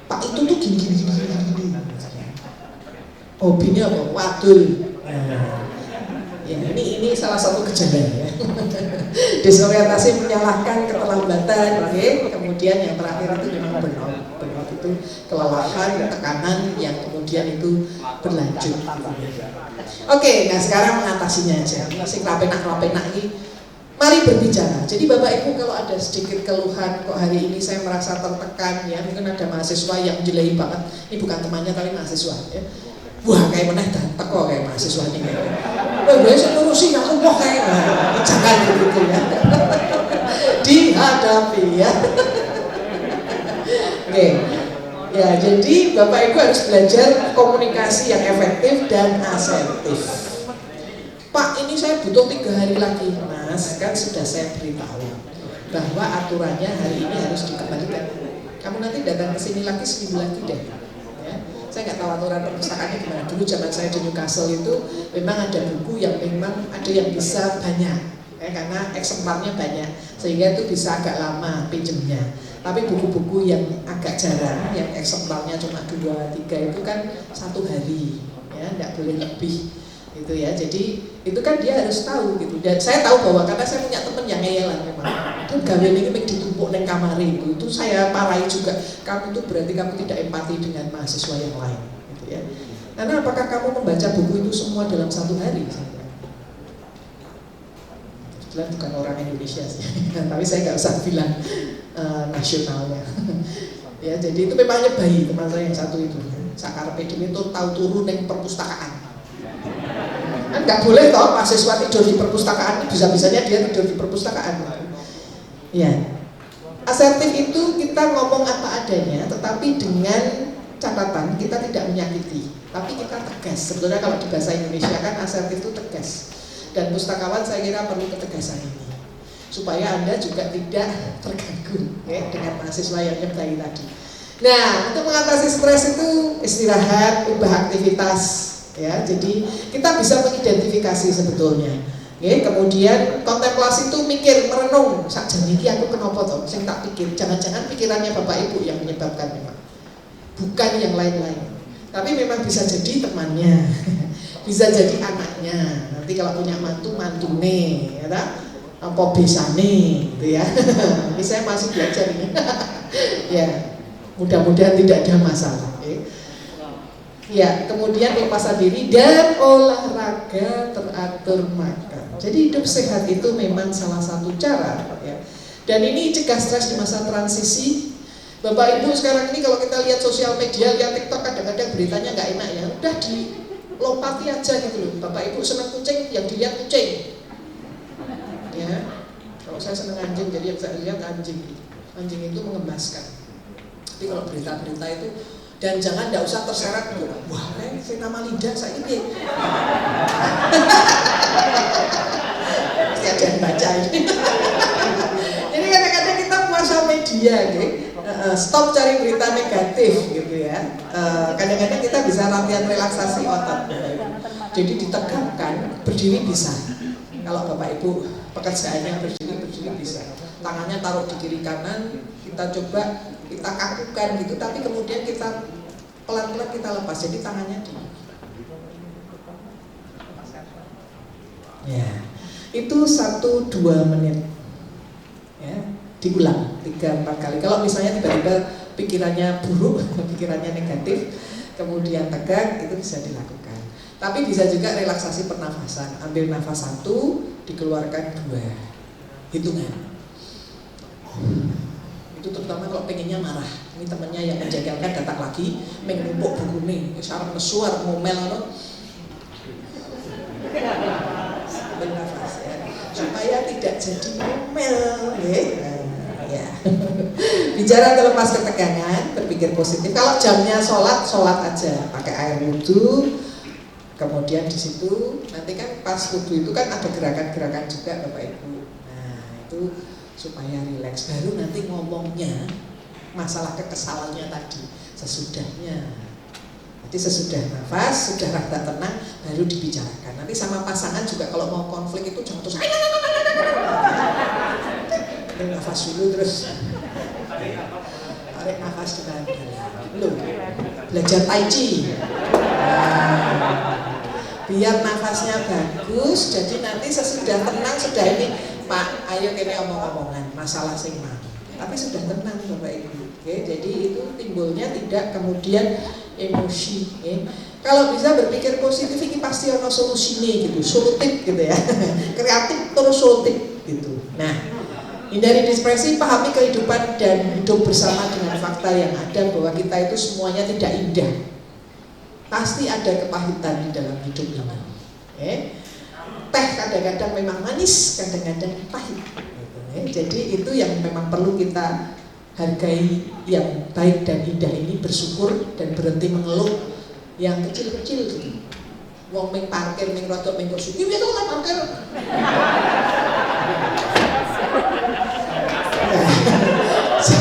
Pak itu tuh gini. Hobinya apa? Wadul. Ya, ini salah satu gejala ya. Disorientasi, menyalahkan, keterlambatan, oke. Kemudian yang terakhir itu memang burnout. Burnout itu kelelahan, tekanan yang kemudian itu berlanjut. Oke, nah sekarang mengatasinya aja. Masih rapenak ini. Mari berbicara. Jadi Bapak Ibu kalau ada sedikit keluhan, kok hari ini saya merasa tertekan ya, mungkin ada mahasiswa yang jelek banget. Ini bukan temannya tapi mahasiswa ya. Wah kayak meneh teko kayak mahasiswa ini kayak. Biasa ngurusin aku kok kayak jangan begitu ya. Dihadapi ya. Oke. Ya, jadi Bapak Ibu harus belajar komunikasi yang efektif dan asertif. Pak, ini saya butuh 3 hari lagi, Mas. Kan sudah saya beritahu bahwa aturannya hari ini harus dikembalikan. Kamu nanti datang ke sini lagi seminggu lagi deh. Ya. Saya nggak tahu aturan perpustakaannya gimana. Dulu zaman saya di Newcastle itu memang ada buku yang memang ada yang bisa banyak, ya, karena eksemplarnya banyak, sehingga itu bisa agak lama pinjemnya. Tapi buku-buku yang agak jarang, yang eksemplarnya cuma 2-3 itu kan 1 hari, ya, nggak boleh lebih, gitu ya. Jadi itu kan dia harus tahu gitu. Dan saya tahu bahwa karena saya punya teman yang ngeyelan memang. Dan gawe ini ditumpuk neng kamar itu saya parahi juga. Kamu itu berarti kamu tidak empati dengan mahasiswa yang lain, gitu ya. Karena apakah kamu membaca buku itu semua dalam 1 hari? Kebetulan bukan orang Indonesia sih, tapi saya nggak usah bilang nasionalnya. Ya, jadi itu memang nyebai teman saya yang satu itu. Sakar pedem itu tahu turun neng perpustakaan. Kan nggak boleh toh mahasiswa tidur di perpustakaan, bisa-bisanya dia tidur di perpustakaan. Ya, asertif itu kita ngomong apa adanya, tetapi dengan catatan kita tidak menyakiti, tapi kita tegas. Sebetulnya kalau di bahasa Indonesia kan asertif itu tegas. Dan pustakawan saya kira perlu ketegasan ini supaya Anda juga tidak terganggu ya, dengan mahasiswa yang nyebai tadi. Nah, untuk mengatasi stres itu istirahat, ubah aktivitas ya. Jadi kita bisa mengidentifikasi sebetulnya. Ya, kemudian kontemplasi itu mikir, merenung, sakjane iki aku kenapa toh sing tak pikir. Jangan-jangan pikirannya Bapak Ibu yang menyebabkan memang. Bukan yang lain-lain. Tapi memang bisa jadi temannya. Bisa jadi anaknya. Nanti kalau punya mantune, ya tak? Apa besane gitu ya. Ini saya masih belajar ini. Ya, mudah-mudahan tidak ada masalah. Ya, kemudian kelepasan diri dan olahraga teratur makan. Jadi hidup sehat itu memang salah satu cara ya. Dan ini cegah stres di masa transisi. Bapak Ibu sekarang ini kalau kita lihat sosial media, lihat TikTok kadang-kadang beritanya nggak enak ya. Udah dilompati aja gitu loh. Bapak Ibu senang kucing, yang dilihat kucing. Ya, kalau saya senang anjing, jadi yang saya lihat anjing. Anjing itu mengembaskan. Tapi kalau berita-berita itu, dan jangan tidak usah terseret gitu. Wah, Vena Melinda saya ini. Mesti ada yang baca ini. Jadi kadang-kadang kita puasa media, gitu. Stop cari berita negatif, gitu ya. Kadang-kadang kita bisa latihan relaksasi otot. Jadi ditegakkan, berdiri bisa. Kalau Bapak Ibu pekerjaannya berdiri bisa. Tangannya taruh di kiri kanan, kita coba kita kakukan gitu, tapi kemudian kita pelan-pelan kita lepas, jadi tangannya di. Ya, itu 1-2 menit. Ya, diulang 3-4 kali. Kalau misalnya tiba-tiba pikirannya buruk, pikirannya negatif, kemudian tegak, itu bisa dilakukan. Tapi bisa juga relaksasi pernafasan. Ambil nafas 1, dikeluarkan 2. Hitungan. Itu terutama kalau pengennya marah. Ini temennya yang menjagalkan datang lagi, mengumpuk buku nih, sarap nesuar ngomel loh. Bernafas ya, supaya tidak jadi ngomel, ya. Bicara terlepas ketegangan, berpikir positif. Kalau jamnya sholat aja, pakai air wudhu. Kemudian di situ nanti kan pas wudhu itu kan ada gerakan-gerakan juga Bapak Ibu. Nah itu supaya rileks. Baru nanti ngomongnya masalah kekesalannya tadi sesudahnya. Nanti sesudah nafas, sudah rada tenang, baru dibicarakan. Nanti sama pasangan juga kalau mau konflik itu jangan terus nafas dulu terus tarik nafas dengan dalam. Belajar Tai Chi. Biar nafasnya bagus, jadi nanti sesudah tenang, sudah ini Pak, ayo kita omong-omongan masalah sing mau. Tapi sudah tenang Bapak Ibu. Oke, jadi itu timbulnya tidak kemudian emosi. Kalau bisa berpikir positif ini pasti ono solusine gitu, solutif gitu ya. Kreatif terus solutif gitu. Nah, hindari depresi, pahami kehidupan dan hidup bersama dengan fakta yang ada bahwa kita itu semuanya tidak indah. Pasti ada kepahitan di dalam hidup ini. Teh kadang-kadang memang manis, kadang-kadang pahit. Jadi itu yang memang perlu kita hargai, yang baik dan indah ini, bersyukur dan berhenti mengeluh yang kecil-kecil gitu. Wong ming parkir, ming rodok, ming kursi, ini itu kan parkir.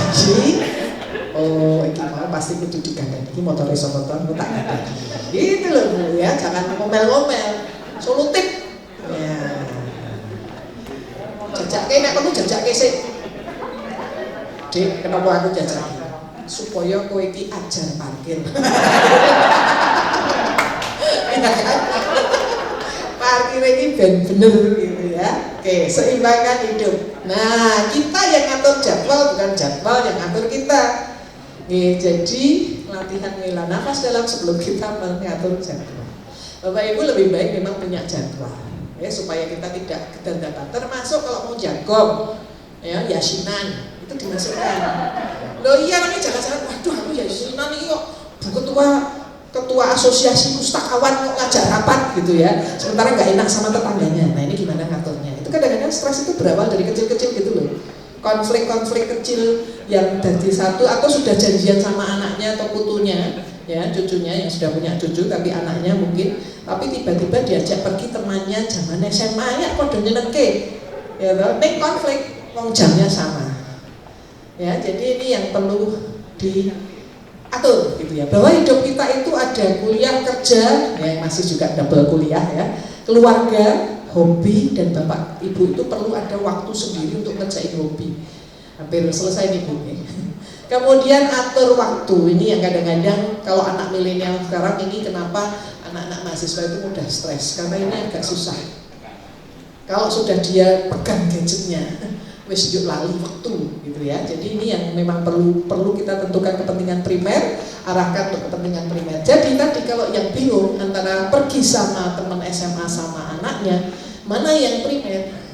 Jadi, oh ini mau pasti kudu digandani, ini motor motor aku tak gandani. Gitu loh Bu ya, jangan ngomel-ngomel, solutif. Ya. Jajake nek perlu jajake sik. Dik, kenapa aku jajaki? Supaya kowe iki ajar parkir. Parkir ini bener gitu ya. Oke, seimbangkan hidup. Nah, kita yang ngatur jadwal, bukan jadwal yang ngatur kita. Jadi latihan ngelah nafas dalam sebelum kita mengatur jadwal. Bapak Ibu lebih baik memang punya jadwal. Supaya kita tidak kedandakan. Termasuk kalau mau jagong, ya yasinan itu dimasukkan. Loh iya nih jangan-jangan, waduh aku yasinan ini kok ketua asosiasi pustakawan kok ngajak rapat gitu ya. Sementara nggak enak sama tetangganya. Nah ini gimana ngaturnya? Itu kadang-kadang stres itu berawal dari kecil-kecil gitu loh. Konflik-konflik kecil yang dari satu atau sudah janjian sama anaknya atau putunya, ya cucunya yang sudah punya cucu tapi anaknya mungkin, tapi tiba-tiba diajak pergi temannya zaman SMA ya podo nyenengke ya toh, ning konflik wong jamnya sama ya. Jadi ini yang perlu diatur gitu ya, bahwa hidup kita itu ada kuliah, kerja ya, masih juga double kuliah ya, keluarga, hobi, dan Bapak Ibu itu perlu ada waktu sendiri untuk ngerjain hobi. Hampir selesai nih Bu. Kemudian atur waktu, ini yang kadang-kadang kalau anak milenial sekarang ini kenapa anak-anak mahasiswa itu mudah stres, karena ini agak susah. Kalau sudah dia pegang gadgetnya, wis yuk lali waktu gitu ya. Jadi ini yang memang perlu kita tentukan kepentingan primer, arahkan untuk kepentingan primer. Jadi tadi kalau yang bingung antara pergi sama teman SMA sama anaknya, mana yang primer?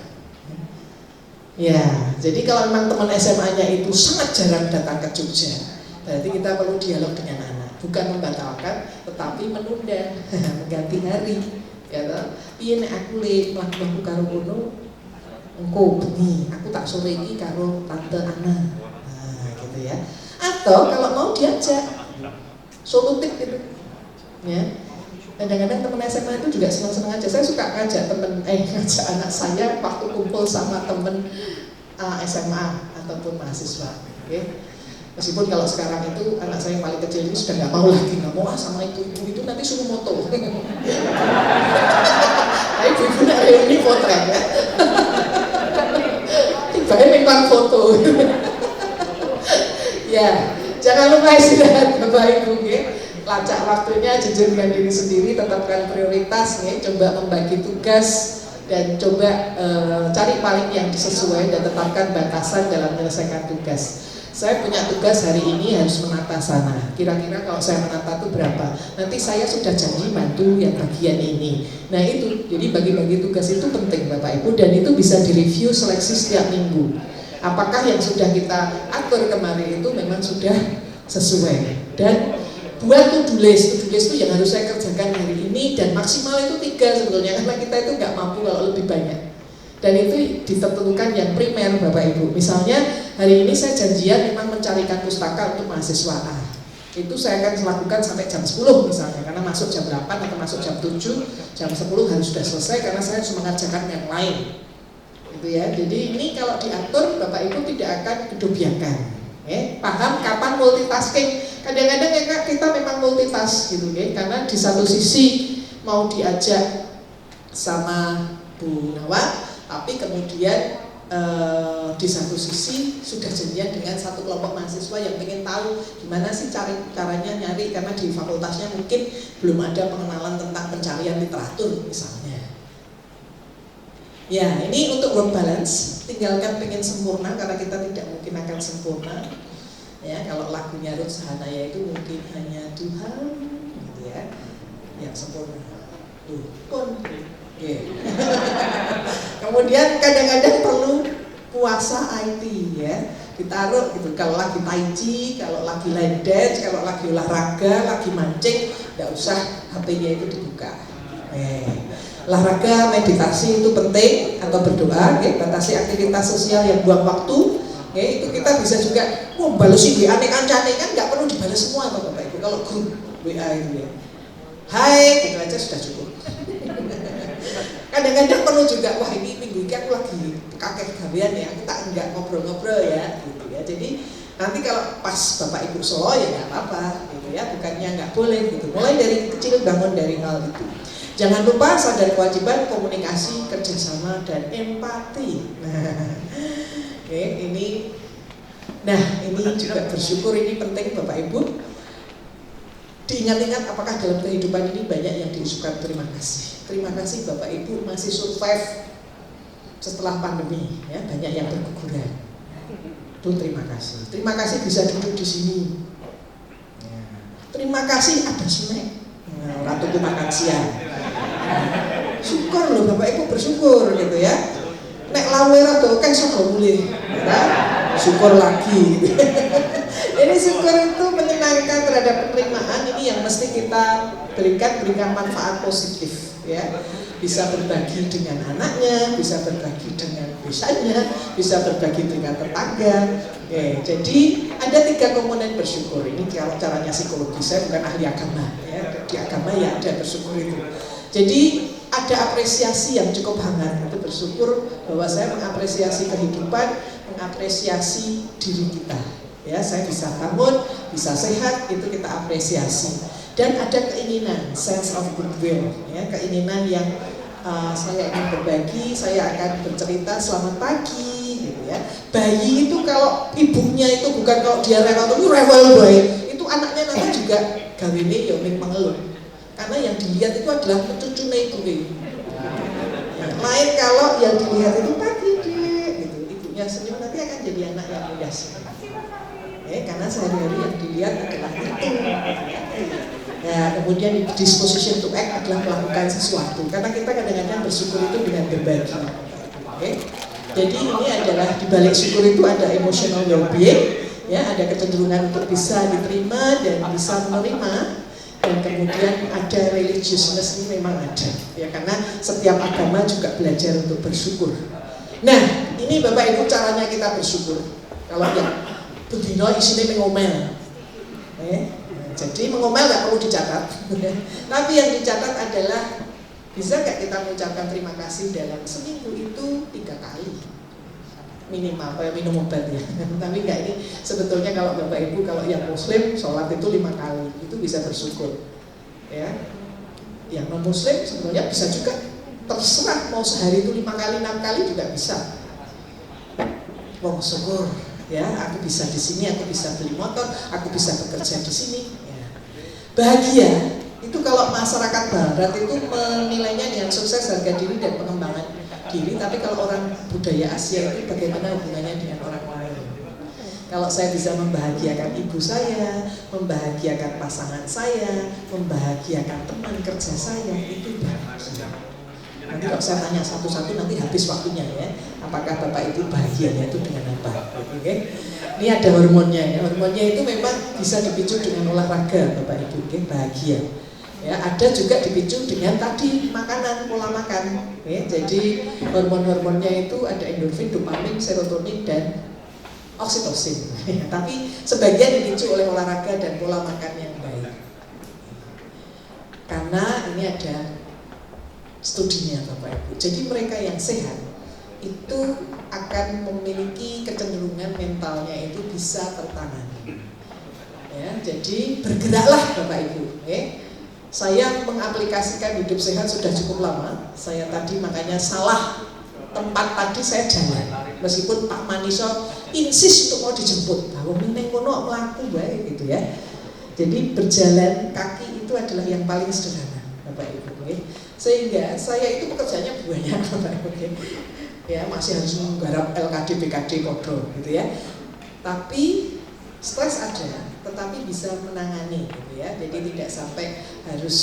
Ya, jadi kalau memang teman SMA-nya itu sangat jarang datang ke Jogja, berarti kita perlu dialog dengan anak, bukan membatalkan, tetapi menunda, mengganti hari. Ya toh, piye nek aku le mlaku karo kono, engko bengi, aku tak sore iki karo tante Ana. Nah, gitu ya. Atau kalau mau diajak solutif gitu. Ya. Kadang-kadang teman SMA itu juga senang-senang aja. Saya suka ngajak ngajak anak saya waktu kumpul sama temen SMA ataupun mahasiswa. Okay? Meskipun kalau sekarang itu anak saya yang paling kecil ini sudah nggak mau lagi, nggak mau sama itu nanti suruh moto. Tapi ibu nak reuni potret ya. Tiba-tiba memang foto. Ya, jangan lupa istirahat Bapak Ibu. Okay? Lacak waktunya, jujur dengan diri sendiri, tetapkan prioritas, nih, coba membagi tugas dan coba cari paling yang sesuai dan tetapkan batasan dalam menyelesaikan tugas. Saya punya tugas hari ini harus menata sana. Kira-kira kalau saya menata itu berapa? Nanti saya sudah janji bantu yang bagian ini. Nah itu, jadi bagi-bagi tugas itu penting Bapak Ibu, dan itu bisa direview seleksi setiap minggu. apakah yang sudah kita atur kemarin itu memang sudah sesuai. Dan buat to-do list itu yang harus saya kerjakan hari ini, dan maksimal itu 3 sebetulnya, karena kita itu nggak mampu kalau lebih banyak. Dan itu ditentukan yang primer Bapak Ibu. Misalnya hari ini saya janjian memang mencarikan pustaka untuk mahasiswa A. Itu saya akan lakukan sampai jam 10 misalnya, karena masuk jam 8 atau masuk jam 7, jam 10 harus sudah selesai karena saya harus mengerjakan yang lain. Gitu ya. Jadi ini kalau diatur Bapak Ibu tidak akan kedobiakan. Paham kapan multitasking? Kadang-kadang ya Kak, kita memang multitask gitu ya, karena di satu sisi mau diajak sama Bu Nawa, tapi kemudian di satu sisi sudah janjian dengan satu kelompok mahasiswa yang ingin tahu gimana sih caranya nyari, karena di fakultasnya mungkin belum ada pengenalan tentang pencarian literatur misalnya. Ya, ini untuk work balance, tinggalkan pengen sempurna karena kita tidak mungkin akan sempurna. Ya, kalau lagunya Ruth Sahanaya itu mungkin hanya Tuhan gitu ya, yang sempurna. Pun. Yeah. Kemudian kadang-kadang perlu puasa IT ya, ditaruh gitu. Kalau lagi tai chi, kalau lagi line dance, kalau lagi olahraga, lagi mancing, nggak usah HP-nya itu dibuka. Olahraga, meditasi itu penting, atau berdoa, batasi aktivitas sosial yang buang waktu. Itu kita bisa juga balesi WA kancane kan nggak perlu dibalas semua Bapak Ibu. Kalau grup WA itu ya, hai gitu aja sudah cukup. Kadang-kadang perlu juga, wah ini minggu ini aku lagi kakek gawean ya, aku tak enggak ngobrol-ngobrol ya gitu ya. Jadi nanti kalau pas Bapak Ibu solo ya nggak apa-apa gitu ya, bukannya nggak boleh gitu. Mulai dari kecil bangun dari hal itu. Jangan lupa sadar kewajiban komunikasi, kerjasama, dan empati. Ini juga bersyukur ini penting Bapak Ibu. Diingat-ingat apakah dalam kehidupan ini banyak yang diucapkan terima kasih. Terima kasih Bapak Ibu masih survive setelah pandemi ya, banyak yang berguguran. Itu terima kasih. Terima kasih bisa duduk di sini. Terima kasih ada snack. Ratuku makan siang. Syukur loh Bapak Ibu, bersyukur gitu ya. Nek lawe rada akeh sapa mulih. Syukur lagi. Ini syukur itu menyenangkan terhadap penerimaan ini yang mesti kita berikan manfaat positif ya. Bisa berbagi dengan anaknya, bisa berbagi dengan besannya, bisa berbagi dengan tetangga. Jadi ada 3 komponen bersyukur. Ini kalau caranya psikologi, saya bukan ahli agama ya. Di agama ya ada bersyukur itu. Jadi ada apresiasi yang cukup hangat, itu bersyukur bahwa saya mengapresiasi kehidupan, mengapresiasi diri kita. Ya, saya bisa bangun, bisa sehat, itu kita apresiasi. Dan ada keinginan, sense of goodwill, ya, keinginan yang saya ingin berbagi, saya akan bercerita selamat pagi, gitu ya. Bayi itu kalau ibunya itu bukan kalau dia rewel bayi, itu anaknya nanti juga gawene ya mengeluh. Karena yang dilihat itu adalah cucunya itu. Lain kalau yang dilihat itu pagi dek, gitu. Ibunya senyum nanti akan jadi anak yang muda. Karena sehari-hari yang dilihat adalah itu. Ya, kemudian disposition to act adalah melakukan sesuatu. Karena kita kadang-kadang bersyukur itu dengan berbagi. Jadi ini adalah di balik syukur itu ada emotional well-being, ya, ada kecenderungan untuk bisa diterima dan bisa menerima. Dan kemudian ada religiousness ini memang ada ya, karena setiap agama juga belajar untuk bersyukur. Nah ini Bapak Ibu caranya kita bersyukur. Kalau yang bedino isinya mengomel, jadi mengomel nggak perlu dicatat. Tapi yang dicatat adalah bisa nggak kita mengucapkan terima kasih dalam seminggu itu 3 kali minimal, kayak minum obat ya. Tapi enggak, ini sebetulnya kalau Bapak Ibu, kalau yang Muslim sholat itu 5 kali, itu bisa bersyukur. Ya, yang non Muslim sebetulnya bisa juga, terserah mau sehari itu 5 kali, 6 kali juga bisa. Wah syukur, ya aku bisa di sini, aku bisa beli motor, aku bisa bekerja di sini. Ya. Bahagia itu kalau masyarakat Barat itu menilainya dengan sukses, harga diri dan pengembangan diri, tapi kalau orang budaya Asia itu bagaimana hubungannya dengan orang lain. Kalau saya bisa membahagiakan ibu saya, membahagiakan pasangan saya, membahagiakan teman kerja saya, itu bahagia. Nanti kalau saya tanya satu-satu nanti habis waktunya ya. Apakah Bapak Ibu bahagianya itu dengan apa? Oke. Ini ada hormonnya ya. Hormonnya itu memang bisa dipicu dengan olahraga Bapak Ibu, bahagia. Ya, ada juga dipicu dengan tadi makanan, pola makan. Ya, jadi hormon-hormonnya itu ada endorfin, dopamin, serotonin dan oksitosin. Ya, tapi sebagian dipicu oleh olahraga dan pola makan yang baik. Karena ini ada studinya Bapak Ibu. Jadi mereka yang sehat itu akan memiliki kecenderungan mentalnya itu bisa tertangani. Ya, jadi bergeraklah Bapak Ibu. Okay? Saya mengaplikasikan hidup sehat sudah cukup lama. Saya tadi makanya salah tempat tadi saya jalan. Meskipun Pak Maniso insist untuk mau dijemput, bahwa meneng kono melaku baik gitu ya. Jadi berjalan kaki itu adalah yang paling sederhana Bapak Ibu. Okay? Sehingga saya itu pekerjaannya banyak Bapak Ibu. Okay? Ya, masih harus menggarap LKD, BKD, kodro gitu ya. Tapi stres ada, tetapi bisa menangani gitu ya. Jadi tidak sampai harus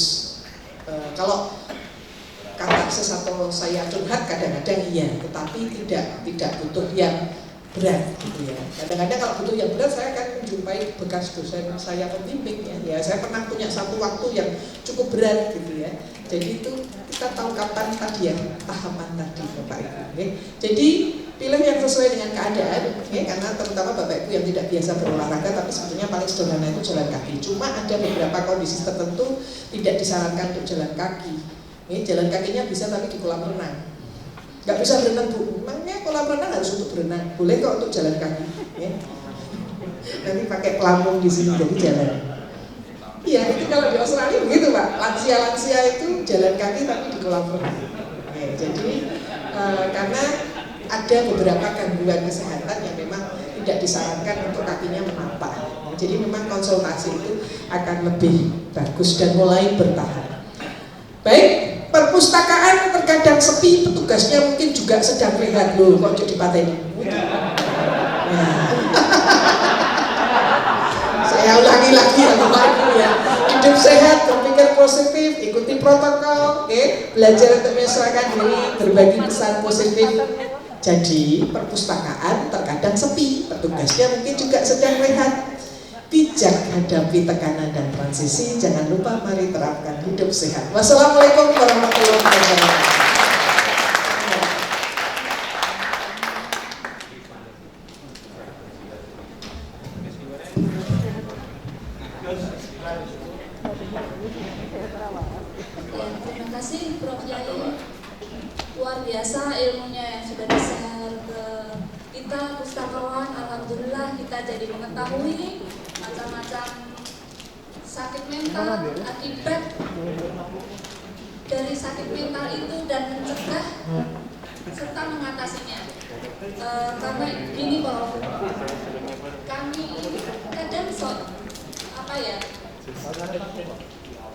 kalau kata atau saya curhat kadang-kadang iya, tetapi tidak butuh yang berat gitu ya. Kadang-kadang kalau butuh yang berat saya akan menjumpai bekas dosen saya pembimbing ya. Ya saya pernah punya satu waktu yang cukup berat gitu ya. Jadi itu kita tahu kapan tadi ya tahapan tadi Bapak Ibu. Okay? Jadi pilih yang sesuai dengan keadaan, okay? Karena terutama Bapak Ibu yang tidak biasa berolahraga tapi sebetulnya paling sederhana itu jalan kaki. Cuma ada beberapa kondisi tertentu tidak disarankan untuk jalan kaki. Okay? Jalan kakinya bisa tapi di kolam renang. Nggak bisa berenang Bu, memangnya kolam renang harus untuk berenang, boleh kok untuk jalan kaki. Okay? Nanti pakai pelampung di sini jadi jalan. Iya, itu kalau di Australia begitu Pak, lansia-lansia itu jalan kaki tapi di kolam renang. Okay, jadi karena ada beberapa gangguan kesehatan yang memang tidak disarankan untuk kakinya menapak. Jadi memang konsultasi itu akan lebih bagus dan mulai bertahap. Baik, perpustakaan terkadang sepi, petugasnya mungkin juga sedang rehat loh, kok jadi pateni. Ya. Saya ulangi lagi ya Bapak Ibu ya. Hidup sehat, berpikir positif, ikuti protokol, okay? Belajar untuk menyesuaikan diri, berbagi pesan positif. Jadi perpustakaan terkadang sepi, petugasnya mungkin juga sedang rehat. Bijak hadapi tekanan dan transisi. Jangan lupa mari terapkan hidup sehat. Wassalamualaikum warahmatullahi wabarakatuh. Terima kasih Prof. Yai, luar biasa ilmunya yang sudah di-share ke kita pustakawan. Alhamdulillah kita jadi mengetahui macam-macam sakit mental, akibat dari sakit mental itu dan mencegah serta mengatasinya. Karena gini Prof, kami ini kadang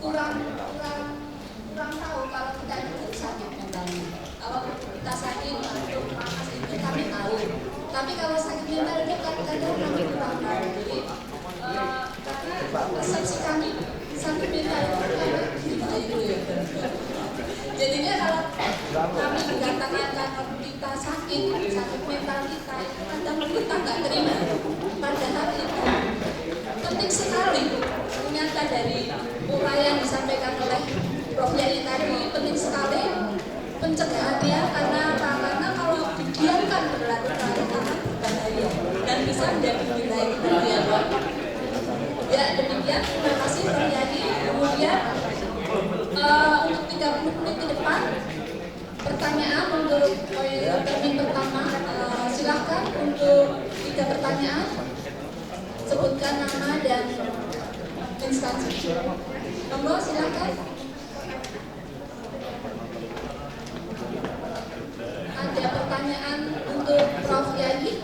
kurang tahu kalau kita itu sakit mentalnya. Kalau kita sakit untuk panas itu kami tahu, tapi kalau sakit mental itu kadang-kadang kami kurang tahu. Jadi karena persepsi kami sakit mental itu karena itu ya. Jadinya kalau kami dikatakan kalau kita sakit mental kita itu kadang kita nggak terima. Padahal itu penting sekali. Ternyata dari uraian disampaikan oleh Prof. Yai tadi penting sekali pencegahannya, karena kalau dibiarkan berlarut-larut akan berbahaya dan bisa menjadi wilayah kemudian. Ya demikian, terima kasih Prof. Yai. Kemudian untuk 30 menit ke depan pertanyaan untuk termin pertama, silahkan untuk 3 pertanyaan, sebutkan nama dan instansi. Monggo silahkan. Ada pertanyaan untuk Prof. Yai?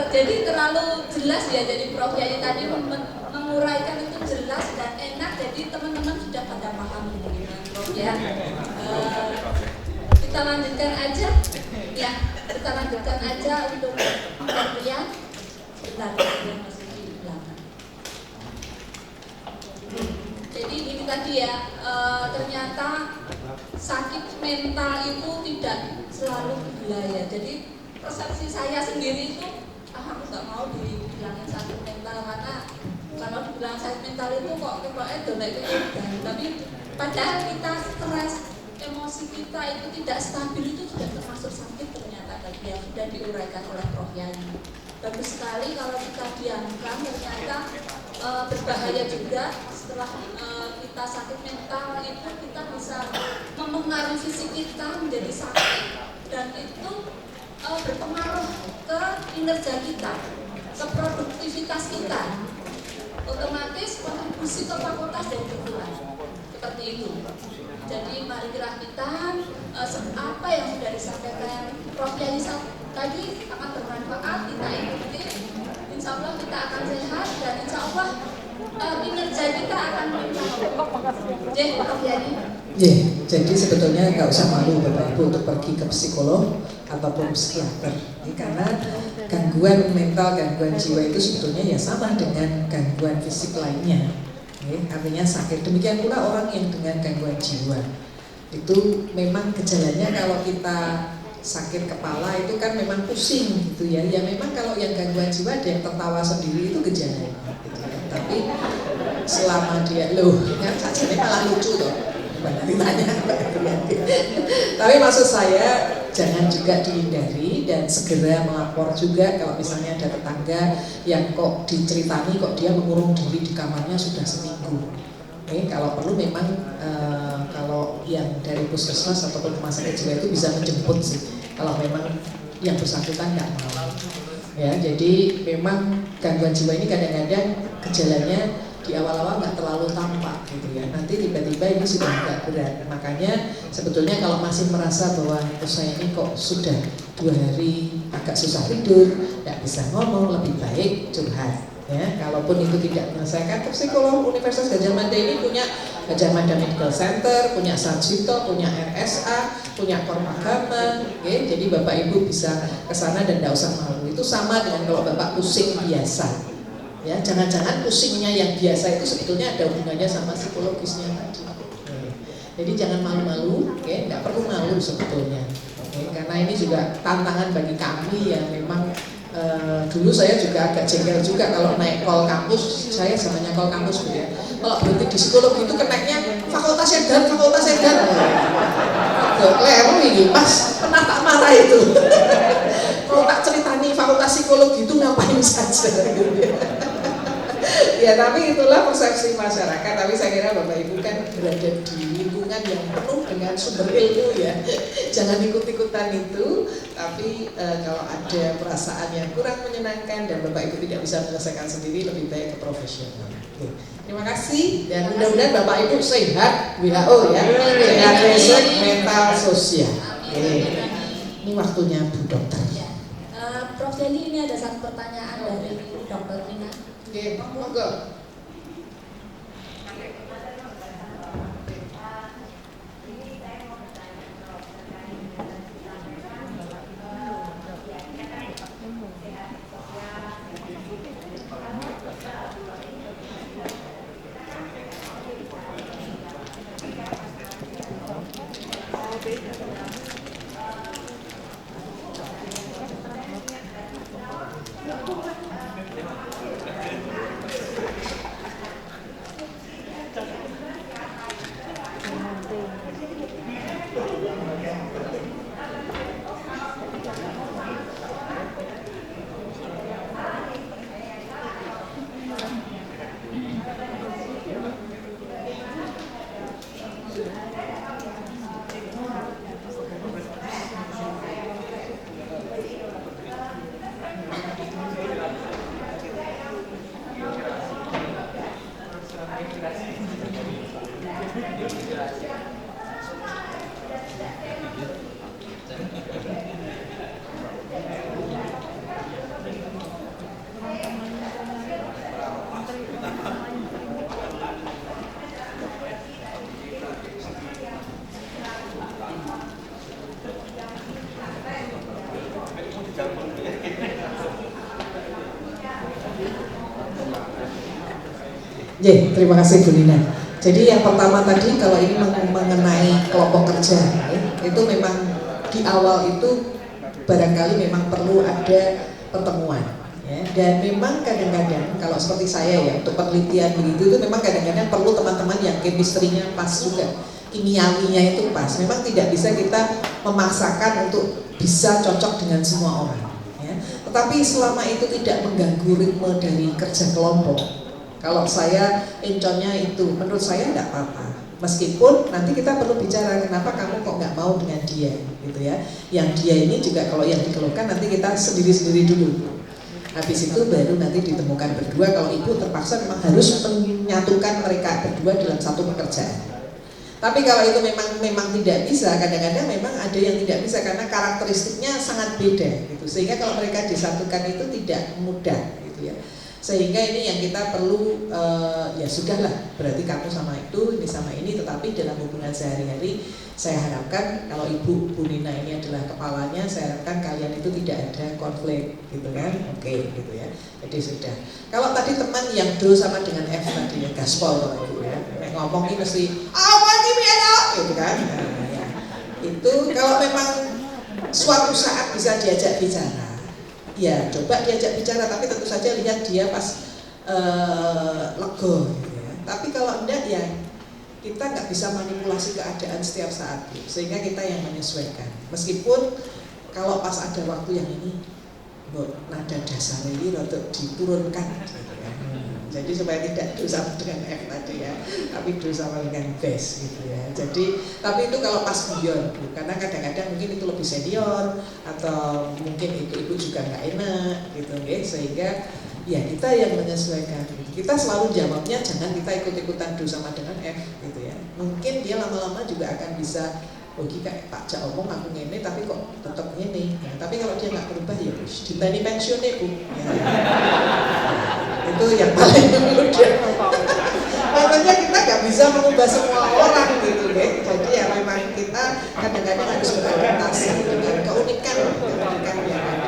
Jadi terlalu jelas ya, jadi Prof. Yai tadi menguraikan itu jelas dan enak, jadi teman-teman sudah pada paham dengan Prof. Ya. Kita lanjutkan aja ya, kita lanjutkan aja untuk pengertian. Bentar, masih di belakang. tadi ya, ternyata sakit mental itu tidak selalu gila ya. Jadi persepsi saya sendiri itu, aku nggak mau dibilangin sakit mental karena kalau dibilang sakit mental itu kok tapi padahal kita stres, emosi kita itu tidak stabil itu sudah termasuk sakit ternyata tadi yang sudah diuraikan oleh Prof Yani. Bagus sekali kalau kita diamkan, ternyata berbahaya juga setelah kita sakit mental itu kita bisa mempengaruhi fisik kita menjadi sakit dan itu berpengaruh ke kinerja kita, ke produktivitas kita, otomatis kontribusi ke fakultas dan berkurang seperti itu. Jadi mari kita apa yang sudah disampaikan Prof Yani tadi sangat bermanfaat, kita ikuti, insya Allah kita akan sehat dan insya Allah kinerja kita akan meningkat. Jadi Prof Yani. Jadi sebetulnya nggak usah malu Bapak Ibu untuk pergi ke psikolog ataupun psikiater, karena gangguan mental, gangguan jiwa itu sebetulnya ya sama dengan gangguan fisik lainnya. Artinya sakit. Demikian pula orang yang dengan gangguan jiwa itu memang gejalanya kalau kita sakit kepala itu kan memang pusing gitu ya. Ya memang kalau yang gangguan jiwa ada yang tertawa sendiri itu gejalanya gitu ya. Tapi selama dia kan sajane malah lucu loh. Gimana ditanya. Tapi maksud saya jangan juga dihindari dan segera melapor juga kalau misalnya ada tetangga yang kok diceritani kok dia mengurung diri di kamarnya sudah seminggu. Kalau perlu memang kalau yang dari puskesmas ataupun rumah sakit jiwa itu bisa menjemput sih. Kalau memang yang bersangkutan nggak mau. Ya, jadi memang gangguan jiwa ini kadang-kadang gejalanya di awal-awal nggak terlalu tampak gitu ya. Nanti tiba-tiba ini sudah agak berat. Makanya sebetulnya kalau masih merasa bahwa saya ini kok sudah 2 hari agak susah tidur, nggak bisa ngomong, lebih baik curhat. Ya, kalaupun itu tidak menyelesaikan, psikolog Universitas Gadjah Mada ini punya Gadjah Mada Medical Center, punya Sarjito, punya RSA, punya Kormagama. Jadi Bapak Ibu bisa ke sana dan tidak usah malu. Itu sama dengan kalau Bapak pusing biasa. Ya, jangan-jangan pusingnya yang biasa itu sebetulnya ada hubungannya sama psikologisnya tadi. Jadi jangan malu-malu, nggak perlu malu sebetulnya. Karena ini juga tantangan bagi kami yang memang dulu saya juga agak jengkel juga kalau naik call kampus, saya zamannya call kampus gitu ya. Kalau berhenti di psikologi itu keneknya fakultas edan. Kleru ini, Mas, pernah tak marah itu. Kalau tak ceritani fakultas psikologi itu ngapain saja gitu ya. Ya tapi itulah persepsi masyarakat. Tapi saya kira Bapak Ibu kan berada di lingkungan yang penuh dengan sumber ilmu ya. Jangan ikut-ikutan itu. Tapi kalau ada perasaan yang kurang menyenangkan dan Bapak Ibu tidak bisa menyelesaikan sendiri, lebih baik ke profesional. Terima kasih dan mudah-mudahan Bapak Ibu sehat WHO ya. Sehat fisik, mental, sosial. Ini waktunya Bu Dokter. Prof Yani, ini ada satu pertanyaan dari Dokter Nina. Oke, monggo. Terima kasih Bu Nina. Jadi yang pertama tadi kalau ini mengenai kelompok kerja, itu memang di awal itu barangkali memang perlu ada pertemuan, ya. Dan memang kadang-kadang kalau seperti saya ya untuk penelitian begitu itu memang kadang-kadang perlu teman-teman yang chemistry-nya pas juga, kimiawinya itu pas. Memang tidak bisa kita memaksakan untuk bisa cocok dengan semua orang, ya. Tetapi selama itu tidak mengganggu ritme dari kerja kelompok, kalau saya enconnya itu menurut saya tidak apa-apa. Meskipun nanti kita perlu bicara kenapa kamu kok nggak mau dengan dia, gitu ya. Yang dia ini juga kalau yang dikeluhkan nanti kita sendiri-sendiri dulu. Habis itu baru nanti ditemukan berdua. Kalau ibu terpaksa memang harus menyatukan mereka berdua dalam satu pekerjaan. Tapi kalau itu memang tidak bisa, kadang-kadang memang ada yang tidak bisa karena karakteristiknya sangat beda, gitu. Sehingga kalau mereka disatukan itu tidak mudah, gitu ya. Sehingga ini yang kita perlu ya sudahlah, berarti kamu sama itu, ini sama ini, tetapi dalam hubungan sehari-hari saya harapkan kalau ibu Bu Nina ini adalah kepalanya, saya harapkan kalian itu tidak ada konflik, gitu kan? Oke, gitu ya. Jadi sudah. Kalau tadi teman yang do sama dengan F tadi ya, gaspol kalau ibu ya, ngomong ini mesti apa ini enak, gitu kan? Nah, ya. Itu kalau memang suatu saat bisa diajak bicara, ya coba diajak bicara, tapi tentu saja lihat dia pas lego, gitu ya. Tapi kalau enggak ya kita nggak bisa manipulasi keadaan setiap saat, gitu. Sehingga kita yang menyesuaikan. Meskipun kalau pas ada waktu yang ini, nada dasar ini untuk diturunkan, gitu ya. Jadi supaya tidak do sama dengan F tadi ya, tapi do sama dengan bass, gitu ya. Jadi tapi itu kalau pas guyon, karena kadang-kadang mungkin itu lebih senior atau mungkin ibu juga nggak enak, gitu ya. Sehingga ya kita yang menyesuaikan. Kita selalu jawabnya jangan kita ikut-ikutan do sama dengan F, gitu ya. Mungkin dia lama-lama juga akan bisa, oh kayak Pak Jak omong aku ngene tapi kok tetap ngene. Ya, tapi kalau dia nggak berubah ya dibanding pensiun Bu. Ya. Itu yang paling mudah. Makanya kita nggak bisa mengubah semua orang, gitu deh. Jadi ya memang kita kadang-kadang harus beradaptasi dengan keunikan yang ada.